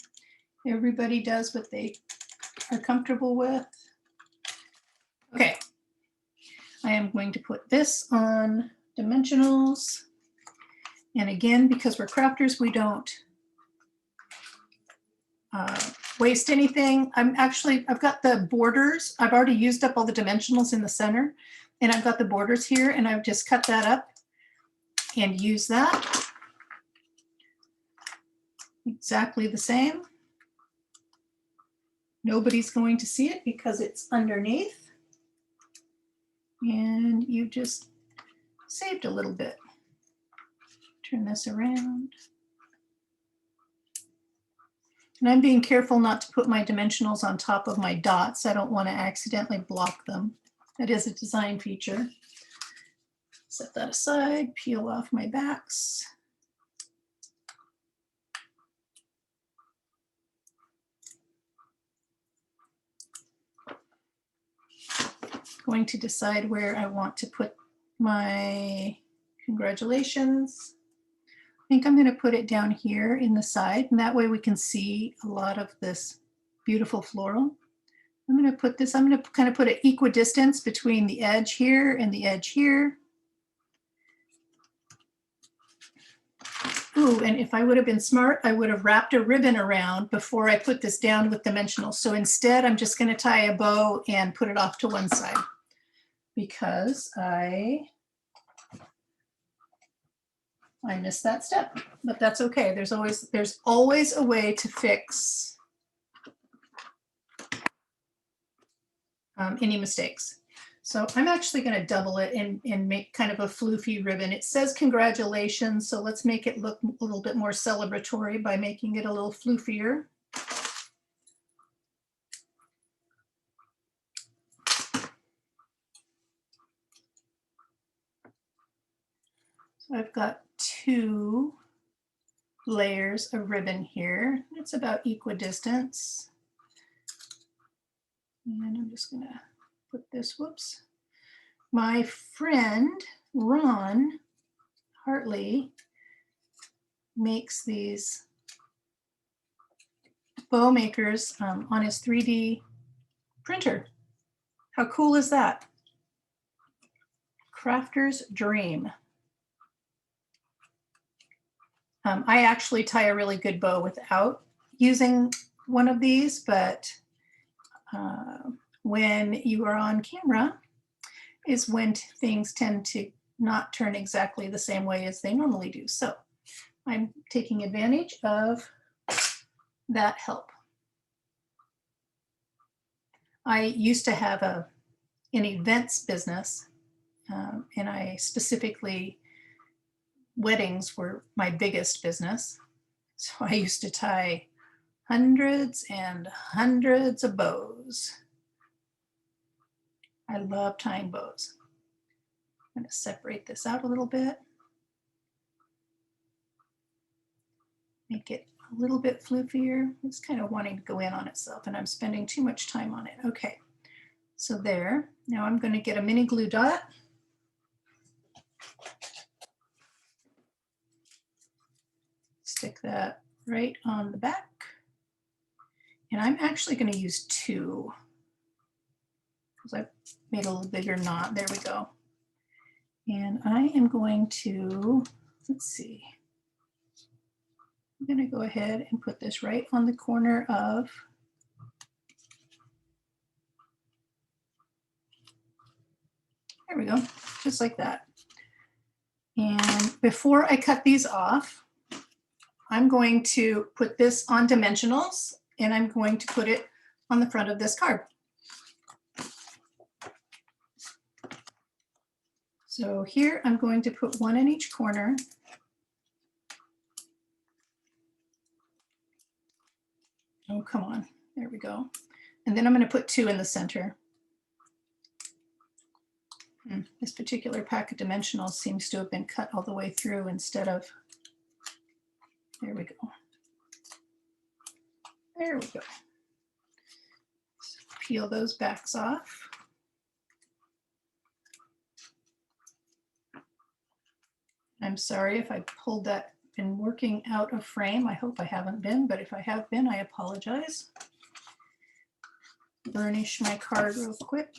Everybody does what they are comfortable with. Okay. I am going to put this on dimensionals. And again, because we're crafters, we don't waste anything. I've got the borders. I've already used up all the dimensionals in the center, and I've got the borders here, and I've just cut that up and use that. Exactly the same. Nobody's going to see it because it's underneath. And you just saved a little bit. Turn this around. And I'm being careful not to put my dimensionals on top of my dots. I don't want to accidentally block them. That is a design feature. Set that aside, peel off my backs. Going to decide where I want to put my congratulations. I think I'm going to put it down here in the side, and that way we can see a lot of this beautiful floral. I'm going to put this, I'm going to kind of put an equidistance between the edge here and the edge here. Ooh, and if I would have been smart, I would have wrapped a ribbon around before I put this down with dimensionals. So instead, I'm just going to tie a bow and put it off to one side because I missed that step, but that's okay. There's always a way to fix any mistakes. So I'm actually going to double it and make kind of a floofy ribbon. It says congratulations, so let's make it look a little bit more celebratory by making it a little floofier. So I've got 2 layers of ribbon here. It's about equidistance. And I'm just going to put this, whoops. My friend, Ron Hartley, makes these bow makers on his 3D printer. How cool is that? Crafter's dream. I actually tie a really good bow without using one of these, but when you are on camera is when things tend to not turn exactly the same way as they normally do. So I'm taking advantage of that help. I used to have an events business, and I specifically, weddings were my biggest business. So I used to tie hundreds and hundreds of bows. I love tying bows. I'm going to separate this out a little bit. Make it a little bit floofier. It's kind of wanting to go in on itself, and I'm spending too much time on it. Okay, so there. Now I'm going to get a mini glue dot. Stick that right on the back. And I'm actually going to use 2 because I made a little bigger knot. There we go. And I am going to, let's see. I'm going to go ahead and put this right on the corner of there we go, just like that. And before I cut these off, I'm going to put this on dimensionals, and I'm going to put it on the front of this card. So here I'm going to put 1 in each corner. Oh, come on. There we go. And then I'm going to put 2 in the center. This particular pack of dimensionals seems to have been cut all the way through instead of, there we go. There we go. So peel those backs off. I'm sorry if I pulled that, been working out of frame. I hope I haven't been, but if I have been, I apologize. Burnish my card real quick.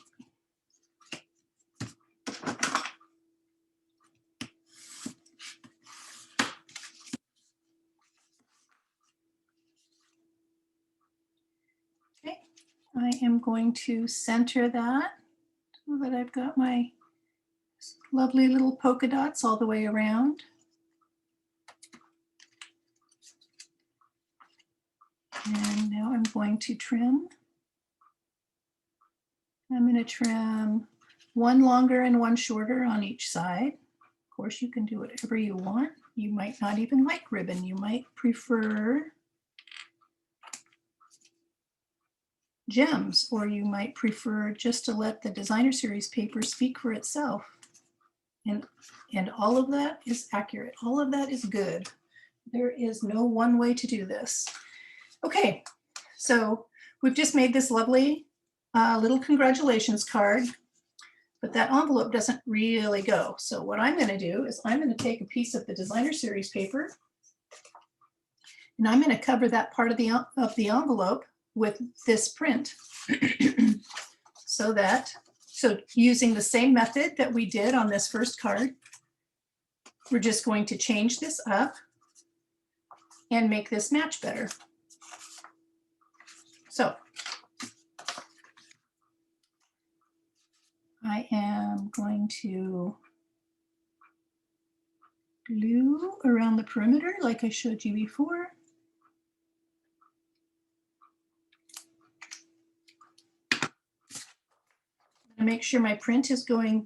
Okay, I am going to center that so that I've got my lovely little polka dots all the way around. And now I'm going to trim. I'm going to trim 1 longer and 1 shorter on each side. Of course, you can do whatever you want. You might not even like ribbon. You might prefer gems, or you might prefer just to let the designer series paper speak for itself. And all of that is accurate. All of that is good. There is no one way to do this. Okay, so we've just made this lovely little congratulations card, but that envelope doesn't really go. So what I'm going to do is I'm going to take a piece of the designer series paper, and I'm going to cover that part of the envelope with this print. So using the same method that we did on this first card, we're just going to change this up and make this match better. So I am going to glue around the perimeter like I showed you before. Make sure my print is going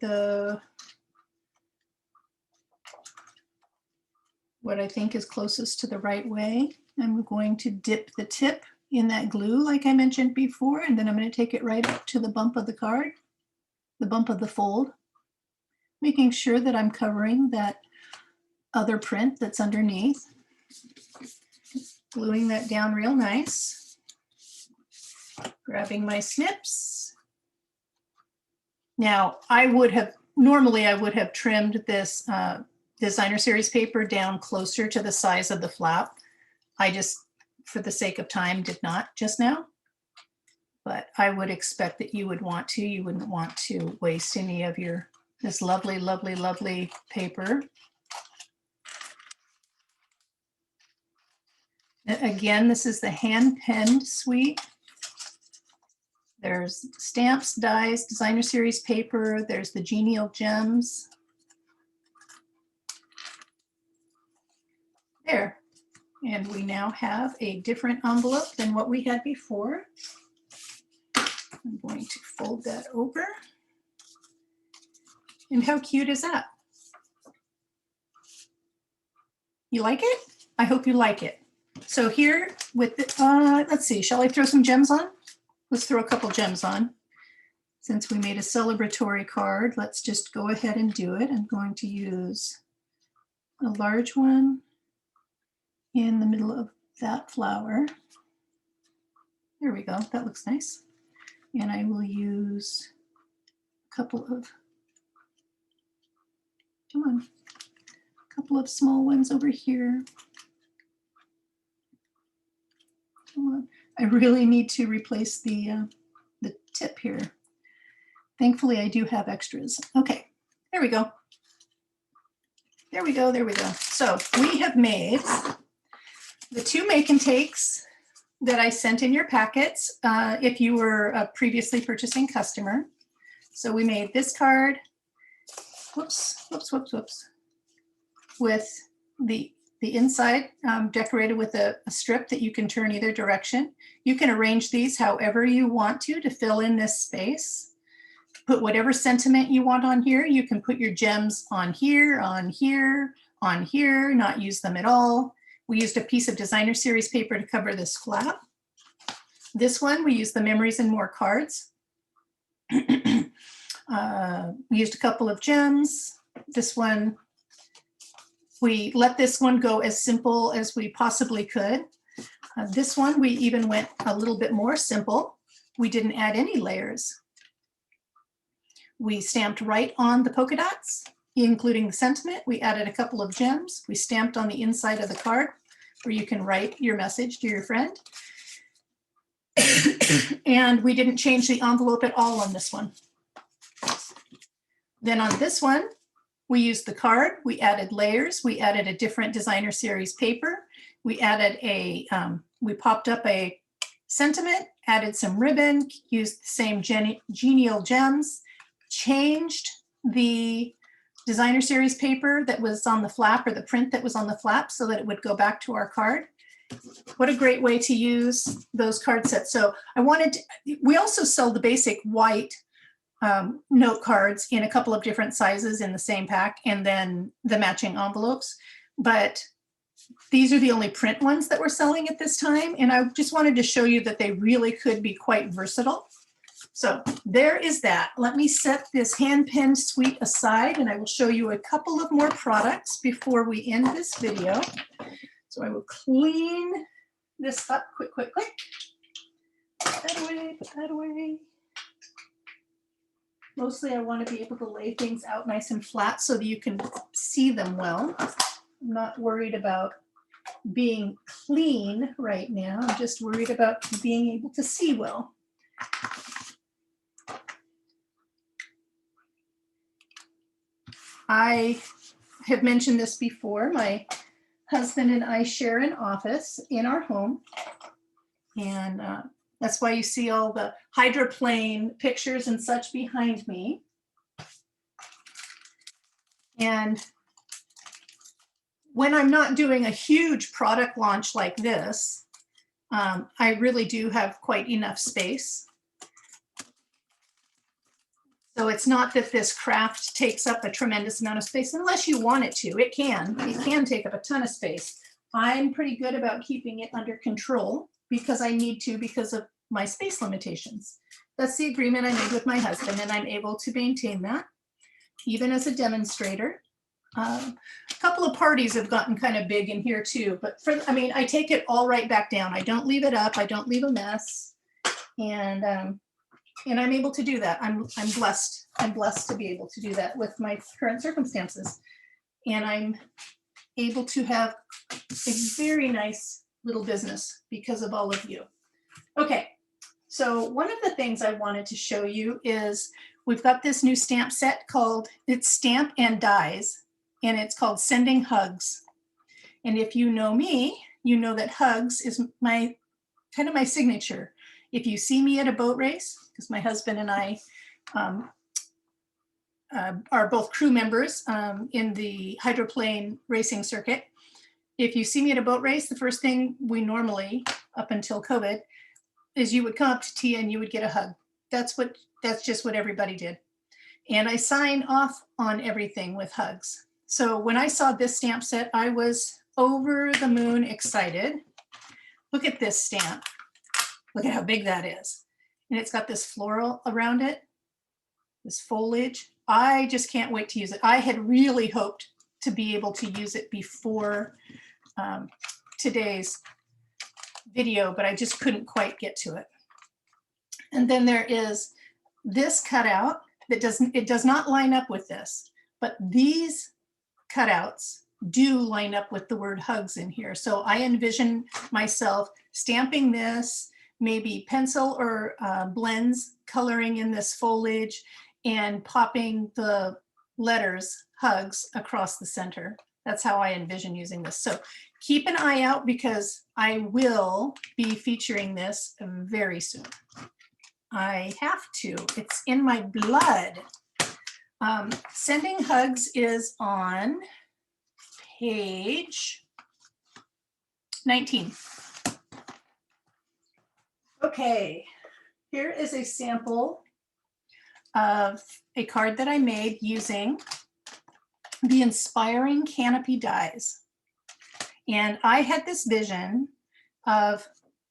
what I think is closest to the right way. I'm going to dip the tip in that glue like I mentioned before, and then I'm going to take it right up to the bump of the card, the bump of the fold, making sure that I'm covering that other print that's underneath. Gluing that down real nice. Grabbing my snips. Now, normally I would have trimmed this designer series paper down closer to the size of the flap. I just, for the sake of time, did not just now. But I would expect that you would want to. You wouldn't want to waste any of this lovely, lovely, lovely paper. Again, this is the hand-penned suite. There's stamps, dies, designer series paper. There's the genial gems. There. And we now have a different envelope than what we had before. I'm going to fold that over. And how cute is that? You like it? I hope you like it. So here with the, let's see, shall I throw some gems on? Let's throw a couple gems on. Since we made a celebratory card, let's just go ahead and do it. I'm going to use a large one in the middle of that flower. There we go, that looks nice. And I will use a couple of small ones over here. Come on. I really need to replace the tip here. Thankfully, I do have extras. Okay, there we go. There we go, there we go. So we have made the 2 make and takes that I sent in your packets if you were a previously purchasing customer. So we made this card, whoops, with the inside decorated with a strip that you can turn either direction. You can arrange these however you want to fill in this space. Put whatever sentiment you want on here. You can put your gems on here, on here, on here, not use them at all. We used a piece of designer series paper to cover this flap. This one, we used the Memories and More cards. We used a couple of gems. This one, we let this one go as simple as we possibly could. This one, we even went a little bit more simple. We didn't add any layers. We stamped right on the polka dots, including the sentiment. We added a couple of gems. We stamped on the inside of the card where you can write your message to your friend. And we didn't change the envelope at all on this one. Then on this one, we used the card, we added layers, we added a different designer series paper, we added we popped up a sentiment, added some ribbon, used the same genial gems, changed the designer series paper that was on the flap, or the print that was on the flap, so that it would go back to our card. What a great way to use those card sets. So we also sell the basic white note cards in a couple of different sizes in the same pack, and then the matching envelopes. But these are the only print ones that we're selling at this time. And I just wanted to show you that they really could be quite versatile. So there is that. Let me set this hand-penned suite aside, and I will show you a couple of more products before we end this video. So I will clean this up quick. Put that away, put that away. Mostly I want to be able to lay things out nice and flat so that you can see them well. I'm not worried about being clean right now. I'm just worried about being able to see well. I have mentioned this before. My husband and I share an office in our home. And that's why you see all the hydroplane pictures and such behind me. And when I'm not doing a huge product launch like this, I really do have quite enough space. So it's not that this craft takes up a tremendous amount of space, unless you want it to. It can take up a ton of space. I'm pretty good about keeping it under control because I need to, because of my space limitations. That's the agreement I made with my husband, and I'm able to maintain that, even as a demonstrator. A couple of parties have gotten kind of big in here too, but I take it all right back down. I don't leave it up. I don't leave a mess. And I'm able to do that. I'm blessed. I'm blessed to be able to do that with my current circumstances. And I'm able to have a very nice little business because of all of you. Okay, so one of the things I wanted to show you is we've got this new stamp set called, it's Stamp and Dies, and it's called Sending Hugs. And if you know me, you know that hugs is my kind of my signature. If you see me at a boat race, because my husband and I are both crew members in the hydroplane racing circuit. If you see me at a boat race, the first thing we normally, up until COVID, is you would come up to Teah and you would get a hug. That's just what everybody did. And I sign off on everything with hugs. So when I saw this stamp set, I was over the moon excited. Look at this stamp. Look at how big that is. And it's got this floral around it, this foliage. I just can't wait to use it. I had really hoped to be able to use it before today's video, but I just couldn't quite get to it. And then there is this cutout that does not line up with this, but these cutouts do line up with the word hugs in here. So I envision myself stamping this, maybe pencil or blends coloring in this foliage and popping the letters hugs across the center. That's how I envision using this. So keep an eye out because I will be featuring this very soon. I have to, it's in my blood. Sending Hugs is on page 19. Okay, here is a sample of a card that I made using the Inspiring Canopy dies. And I had this vision of,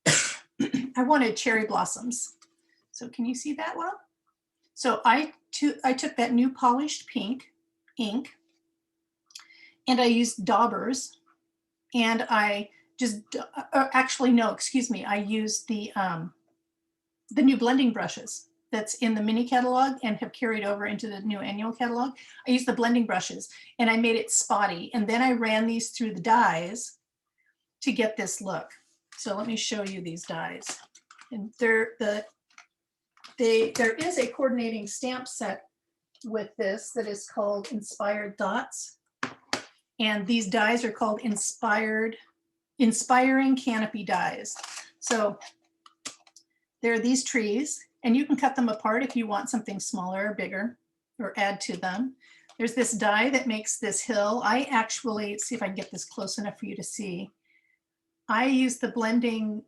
I wanted cherry blossoms. So can you see that well? So I took that new polished pink ink and I used daubers, and I just, actually, no, excuse me. I used the new blending brushes that's in the mini catalog and have carried over into the new annual catalog. I used the blending brushes and I made it spotty. And then I ran these through the dies to get this look. So let me show you these dies. And there is a coordinating stamp set with this that is called Inspired Dots. And these dies are called Inspiring Canopy dies. So there are these trees, and you can cut them apart if you want something smaller or bigger or add to them. There's this die that makes this hill. I actually, let's see if I can get this close enough for you to see. I use the blending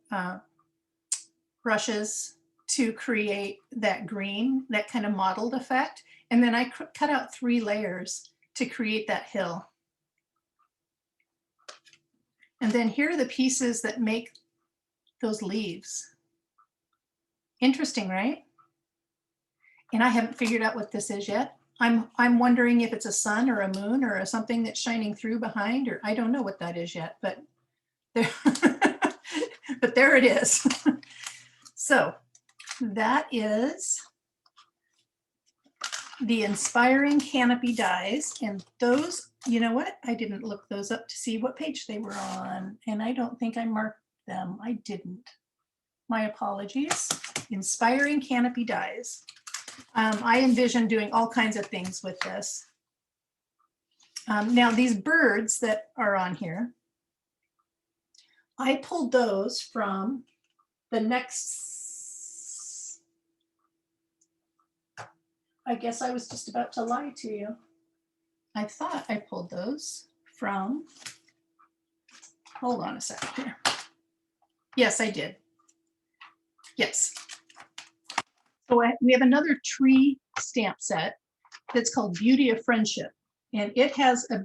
brushes to create that green, that kind of mottled effect. And then I cut out 3 layers to create that hill. And then here are the pieces that make those leaves. Interesting, right? And I haven't figured out what this is yet. I'm wondering if it's a sun or a moon or something that's shining through behind, or I don't know what that is yet, but there, but there it is. So that is the Inspiring Canopy dies, and those you know what? I didn't look those up to see what page they were on, and I don't think I marked them. I didn't. My apologies. Inspiring Canopy Dies. I envision doing all kinds of things with this. Now these birds that are on here, I pulled those from the next, I guess I was just about to lie to you. I thought I pulled those from, hold on a second here. Yes, I did. Yes. So we have another tree stamp set that's called Beauty of Friendship. And it has a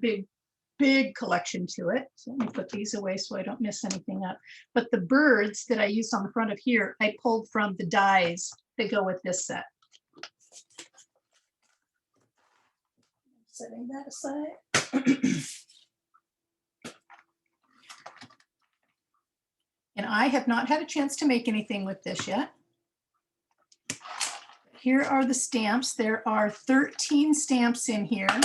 big collection to it. So let me put these away so I don't mess anything up. But the birds that I used on the front of here, I pulled from the dies that go with this set. Setting that aside. And I have not had a chance to make anything with this yet. Here are the stamps. There are 13 stamps in here.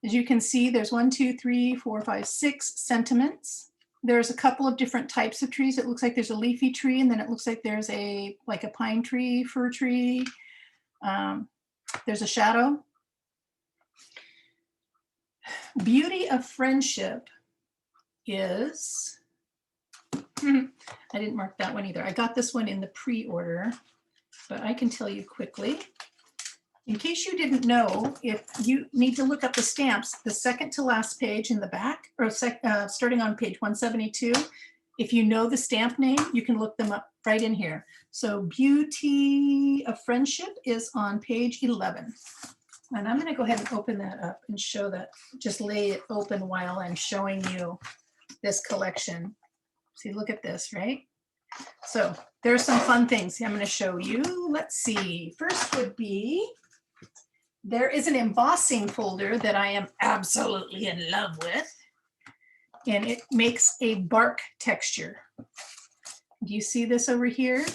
As you can see, there's 1, 2, 3, 4, 5, 6 sentiments. There's a couple of different types of trees. It looks like there's a leafy tree, and then it looks like there's a pine tree, fir tree. There's a shadow. Beauty of Friendship is, I didn't mark that one either. I got this one in the pre-order, but I can tell you quickly. In case you didn't know, if you need to look up the stamps, the second to last page in the back, or starting on page 172, if you know the stamp name, you can look them up right in here. So Beauty of Friendship is on page 11. And I'm going to go ahead and open that up and show that, just lay it open while I'm showing you this collection. See, look at this, right? So there's some fun things I'm going to show you. Let's see. First would be, there is an embossing folder that I am absolutely in love with, and it makes a bark texture. Do you see this over here?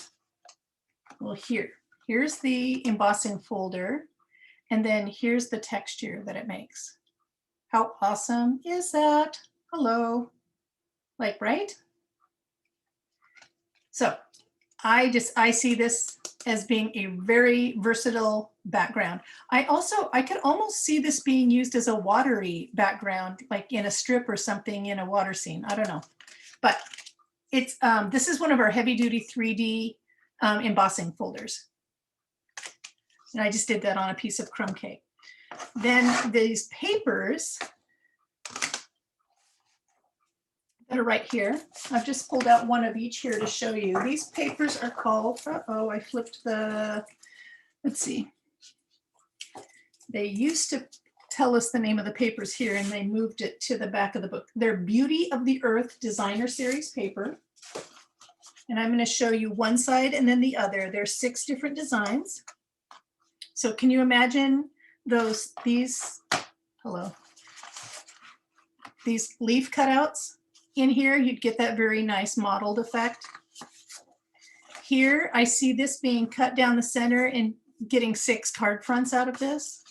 Well, here's the embossing folder, and then here's the texture that it makes. How awesome is that? Hello. Like, right? So I see this as being a very versatile background. I could almost see this being used as a watery background, like in a strip or something in a water scene. I don't know, but it's this is one of our heavy duty 3D embossing folders. And I just did that on a piece of crumb cake. Then these papers that are right here. I've just pulled out one of each here to show you. These papers are called, uh-oh, I flipped the, let's see. They used to tell us the name of the papers here, and they moved it to the back of the book. They're Beauty of the Earth Designer Series paper. And I'm going to show you one side and then the other. There's 6 different designs. So can you imagine these leaf cutouts? In here, you'd get that very nice mottled effect. Here, I see this being cut down the center and getting 6 card fronts out of this.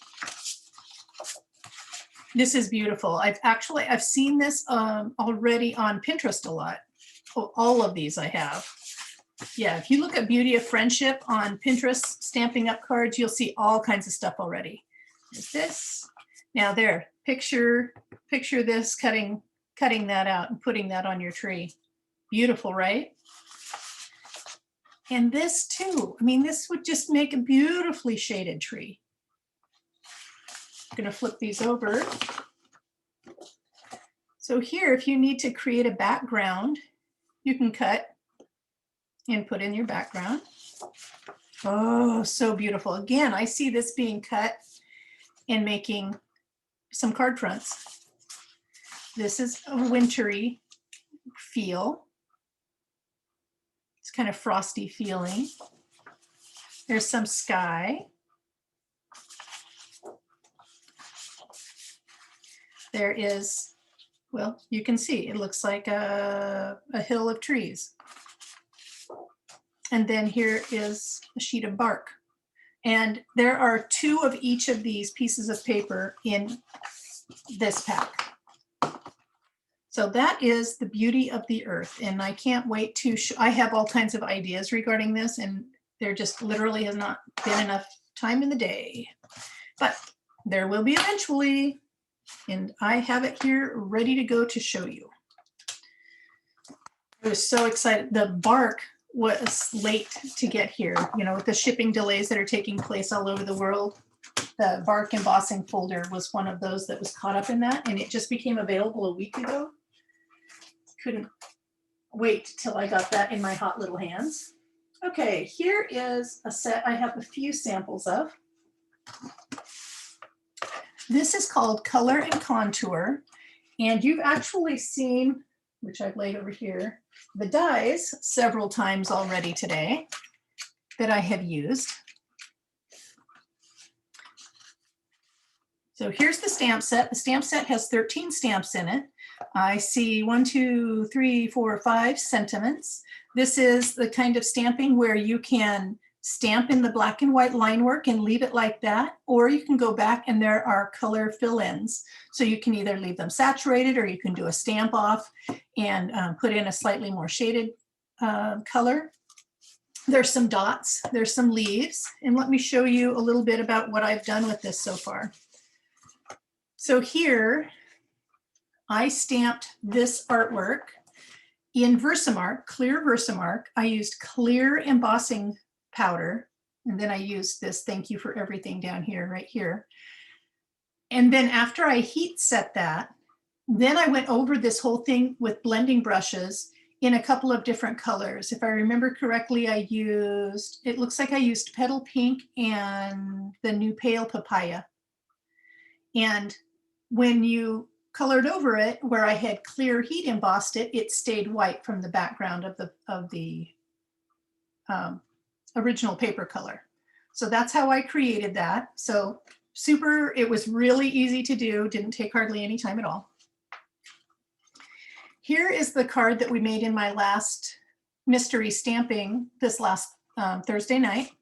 This is beautiful. I've seen this already on Pinterest a lot. All of these I have. Yeah, if you look at Beauty of Friendship on Pinterest, stamping up cards, you'll see all kinds of stuff already. There's this. Now there, picture this cutting that out and putting that on your tree. Beautiful, right? And this too, I mean, this would just make a beautifully shaded tree. I'm going to flip these over. So here, if you need to create a background, you can cut and put in your background. Oh, so beautiful. Again, I see this being cut and making some card fronts. This is a wintry feel. It's kind of frosty feeling. There's some sky. There is, well, you can see it looks like a hill of trees. And then here is a sheet of bark. And there are 2 of each of these pieces of paper in this pack. So that is the beauty of the earth. And I can't wait to I have all kinds of ideas regarding this, and there just literally has not been enough time in the day. But there will be eventually. And I have it here ready to go to show you. I was so excited. The bark was late to get here, you know, with the shipping delays that are taking place all over the world. The bark embossing folder was one of those that was caught up in that, and it just became available a week ago. Couldn't wait till I got that in my hot little hands. Okay, here is a set I have a few samples of. This is called Color and Contour, and you've actually seen, which I've laid over here, the dies several times already today that I have used. So here's the stamp set. The stamp set has 13 stamps in it. I see 1, 2, 3, 4, 5 sentiments. This is the kind of stamping where you can stamp in the black and white line work and leave it like that, or you can go back and there are color fill-ins. So you can either leave them saturated, or you can do a stamp off and put in a slightly more shaded color. There's some dots, there's some leaves, and let me show you a little bit about what I've done with this so far. So here, I stamped this artwork in Versamark, clear Versamark. I used clear embossing powder, and then I used this thank you for everything down here, right here. And then after I heat set that, then I went over this whole thing with blending brushes in a couple of different colors. If I remember correctly, I used, it looks like I used Petal Pink and the new Pale Papaya. And when you colored over it, where I had clear heat embossed it, it stayed white from the background of the original paper color. So that's how I created that. So super, it was really easy to do, didn't take hardly any time at all. Here is the card that we made in my last mystery stamping this last Thursday night.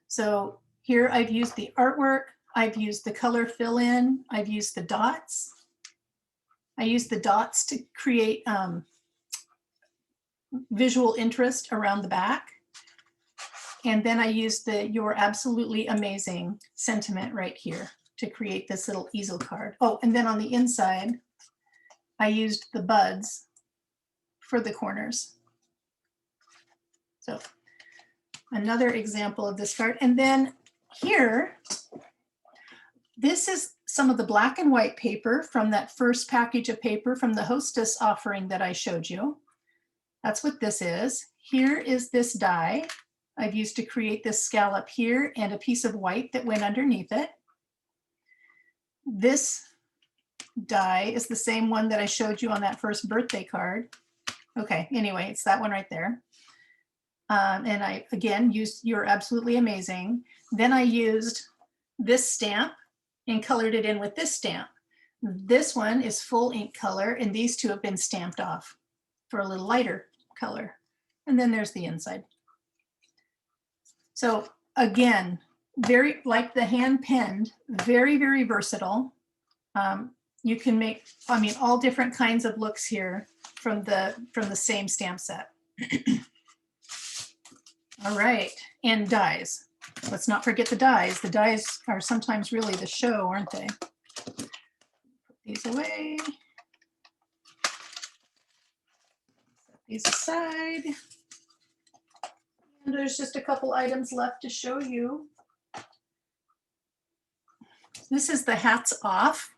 So here I've used the artwork, I've used the color fill-in, I've used the dots. I used the dots to create visual interest around the back. And then I used the You're Absolutely Amazing sentiment right here to create this little easel card. Oh, and then on the inside, I used the buds for the corners. So another example of this card. And then here, this is some of the black and white paper from that first package of paper from the Hostess offering that I showed you. That's what this is. Here is this die I've used to create this scallop here and a piece of white that went underneath it. This die is the same one that I showed you on that first birthday card. Okay, anyway, it's that one right there. And I, again, used You're Absolutely Amazing. Then I used this stamp and colored it in with this stamp. This one is full ink color, and these two have been stamped off for a little lighter color. And then there's the inside. So again, very like the hand penned, very, very versatile. You can make, I mean, all different kinds of looks here from the same stamp set. All right, and dies. Let's not forget the dies. The dies are sometimes really the show, aren't they? Put these away. Set these aside. And there's just a couple items left to show you. This is the Hats Off.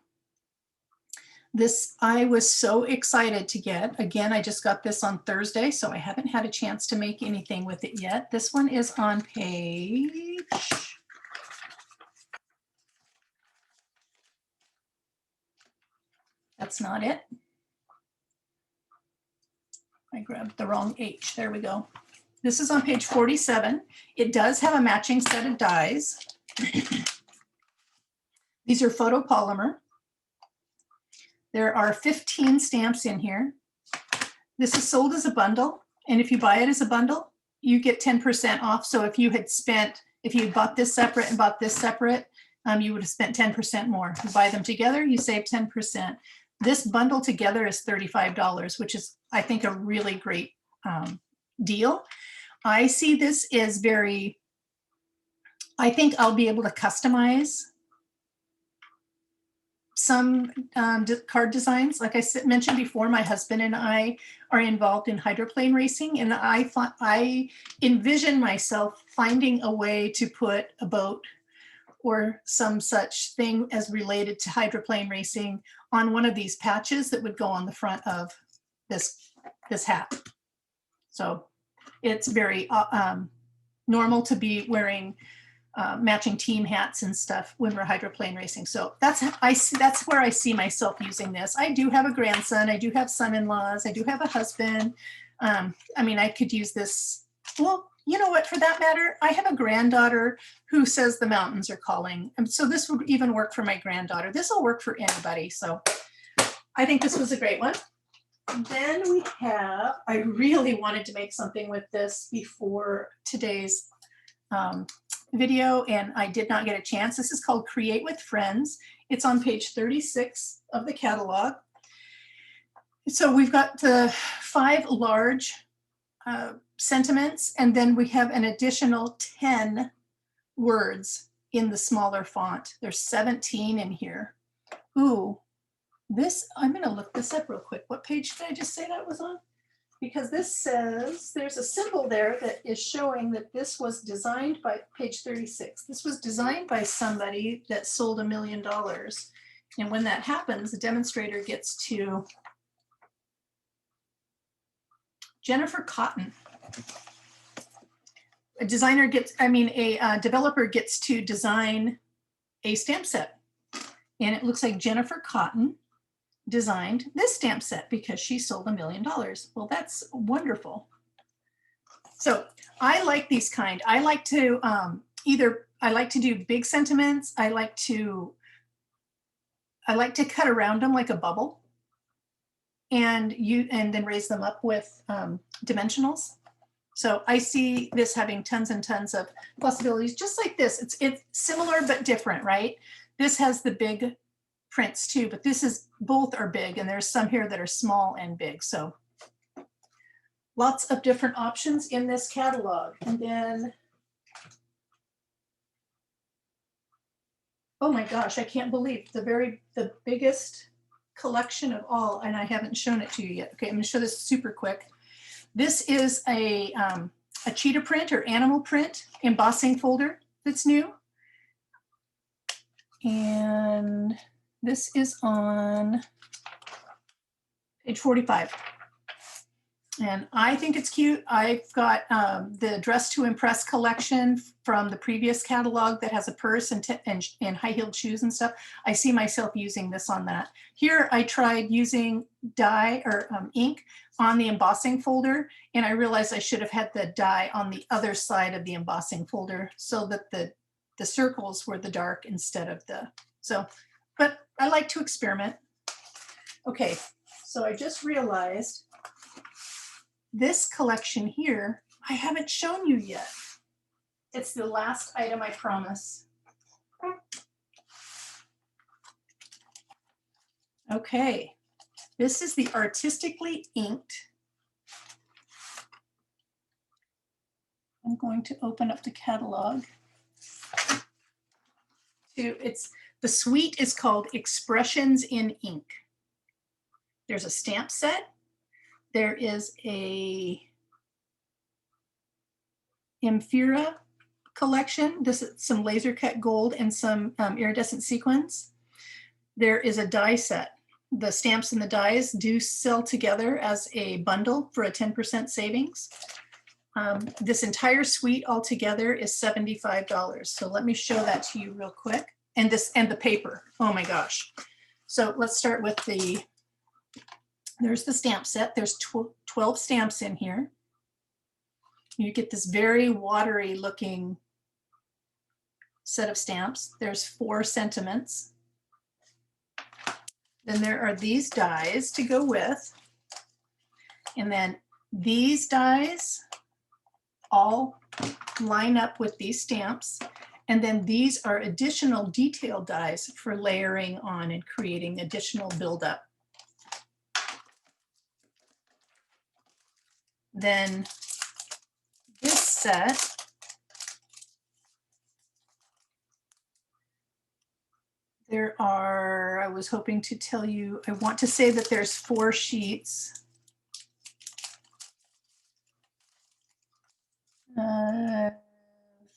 This I was so excited to get. Again, I just got this on Thursday, so I haven't had a chance to make anything with it yet. This one is on page... That's not it. I grabbed the wrong H. There we go. This is on page 47. It does have a matching set of dies. These are photopolymer. There are 15 stamps in here. This is sold as a bundle, and if you buy it as a bundle, you get 10% off. So if you had spent, if you bought this separate and bought this separate, you would have spent 10% more. You buy them together, you save 10%. This bundle together is $35, which is, I think, a really great deal. I see this as very, I think I'll be able to customize some card designs. Like I mentioned before, my husband and I are involved in hydroplane racing, and I envision myself finding a way to put a boat or some such thing as related to hydroplane racing on one of these patches that would go on the front of this hat. So it's very normal to be wearing matching team hats and stuff when we're hydroplane racing. So that's where I see myself using this. I do have a grandson. I do have son-in-laws. I do have a husband. I mean, I could use this. Well, you know what, for that matter, I have a granddaughter who says the mountains are calling. And so this would even work for my granddaughter. This will work for anybody. So I think this was a great one. And then we have, I really wanted to make something with this before today's video, and I did not get a chance. This is called Create with Friends. It's on page 36 of the catalog. So we've got the 5 large sentiments, and then we have an additional 10 words in the smaller font. There's 17 in here. Ooh, this, I'm gonna look this up real quick. What page did I just say that was on? Because this says, there's a symbol there that is showing that this was designed by, page 36. This was designed by somebody that sold $1 million. And when that happens, the demonstrator gets to Jennifer Cotton. A designer gets, a developer gets to design a stamp set. And it looks like Jennifer Cotton designed this stamp set because she sold $1 million. Well, that's wonderful. So I like these kind. I like to I like to do big sentiments. I like to cut around them like a bubble, and then raise them up with dimensionals. So I see this having tons and tons of possibilities, just like this. It's similar but different, right? This has the big prints too, but this is, both are big, and there's some here that are small and big. So lots of different options in this catalog. And then, oh my gosh, I can't believe the biggest collection of all, and I haven't shown it to you yet. Okay, I'm gonna show this super quick. This is a cheetah print or animal print embossing folder that's new. And this is on page 45. And I think it's cute. I've got the Dress to Impress collection from the previous catalog that has a purse and high-heeled shoes and stuff. I see myself using this on that. Here I tried using dye or ink on the embossing folder, and I realized I should have had the dye on the other side of the embossing folder so that the circles were the dark instead of the, so, but I like to experiment. Okay, so I just realized this collection here, I haven't shown you yet. It's the last item, I promise. Okay, this is the artistically inked. I'm going to open up the catalog. The suite is called Expressions in Ink. There's a stamp set. There is a Amphira collection. This is some laser cut gold and some iridescent sequins. There is a die set. The stamps and the dies do sell together as a bundle for a 10% savings. This entire suite altogether is $75. So let me show that to you real quick. And the paper, oh my gosh. So let's start with there's the stamp set. There's 12 stamps in here. You get this very watery looking set of stamps. There's 4 sentiments. Then there are these dies to go with. And then these dies all line up with these stamps. And then these are additional detail dies for layering on and creating additional buildup. Then this set there are, I was hoping to tell you, I want to say that there's 4 sheets.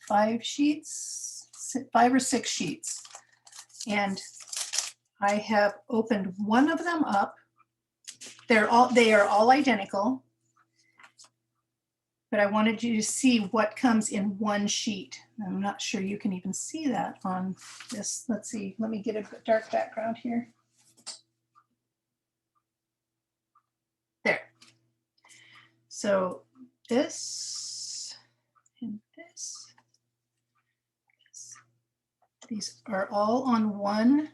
5 sheets, 5 or 6 sheets. And I have opened one of them up. They are all identical, but I wanted you to see what comes in one sheet. I'm not sure you can even see that on this. Let's see, let me get a dark background here. There. So this and this. These are all on one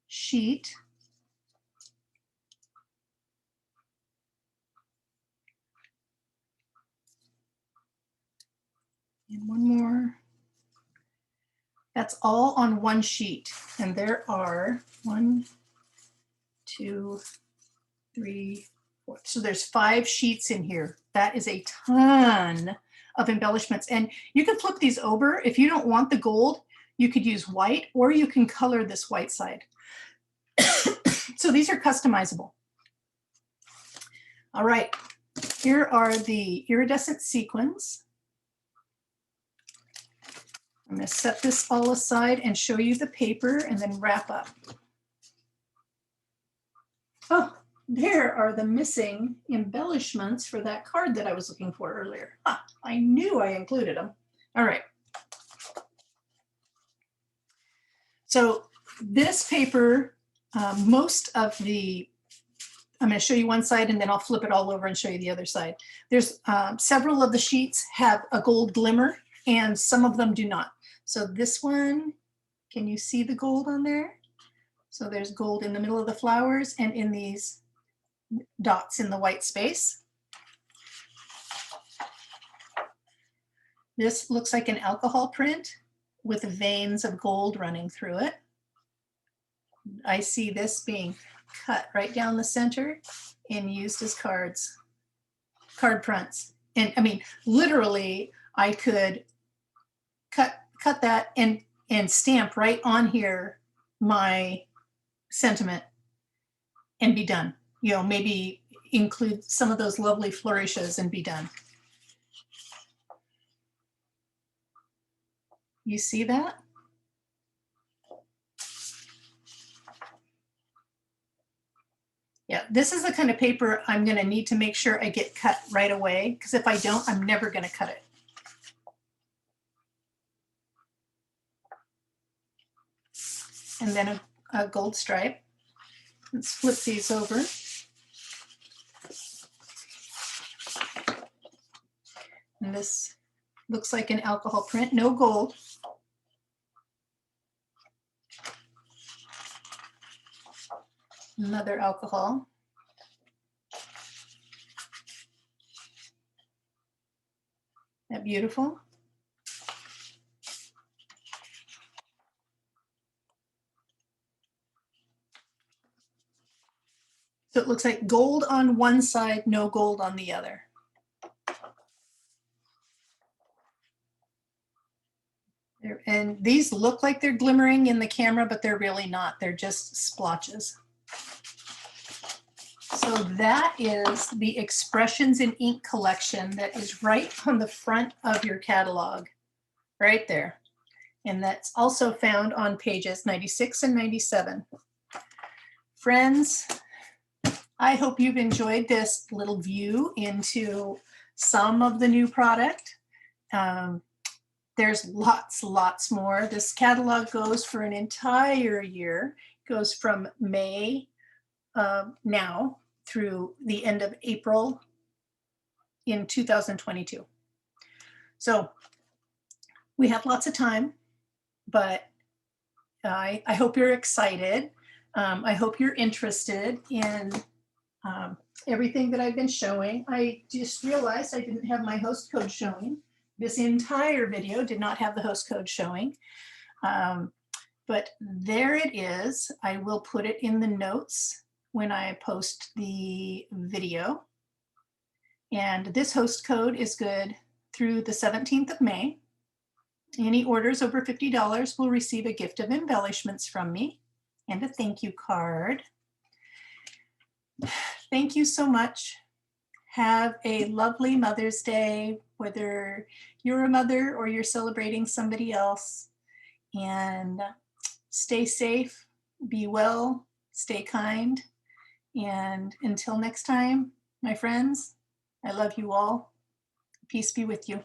sheet. And one more. That's all on one sheet. And there are 1, 2, 3, 4. So there's 5 sheets in here. That is a ton of embellishments. And you can flip these over. If you don't want the gold, you could use white, or you can color this white side. So these are customizable. All right, here are the iridescent sequins. I'm going to set this all aside and show you the paper and then wrap up. Oh, there are the missing embellishments for that card that I was looking for earlier. Ah, I knew I included them. All right. So this paper, most of the, I'm going to show you one side and then I'll flip it all over and show you the other side. There's several of the sheets have a gold glimmer and some of them do not. So this one, can you see the gold on there? So there's gold in the middle of the flowers and in these dots in the white space. This looks like an alcohol print with veins of gold running through it. I see this being cut right down the center and used as card fronts. And I mean, literally, I could cut that and stamp right on here my sentiment and be done. You know, maybe include some of those lovely flourishes and be done. You see that? Yeah, this is the kind of paper I'm going to need to make sure I get cut right away, because if I don't, I'm never going to cut it. And then a gold stripe. Let's flip these over. And this looks like an alcohol print, no gold. Another alcohol. Isn't that beautiful? So it looks like gold on one side, no gold on the other. And these look like they're glimmering in the camera, but they're really not. They're just splotches. So that is the Expressions in Ink collection that is right on the front of your catalog, right there. And that's also found on pages 96 and 97. Friends, I hope you've enjoyed this little view into some of the new product. There's lots more. This catalog goes for an entire year. It goes from May now through the end of April in 2022. So we have lots of time, but I hope you're excited. I hope you're interested in everything that I've been showing. I just realized I didn't have my host code showing. This entire video did not have the host code showing, but there it is. I will put it in the notes when I post the video. And this host code is good through the 17th of May. Any orders over $50 will receive a gift of embellishments from me and a thank you card. Thank you so much. Have a lovely Mother's Day, whether you're a mother or you're celebrating somebody else. And stay safe, be well, stay kind. And until next time, my friends, I love you all. Peace be with you.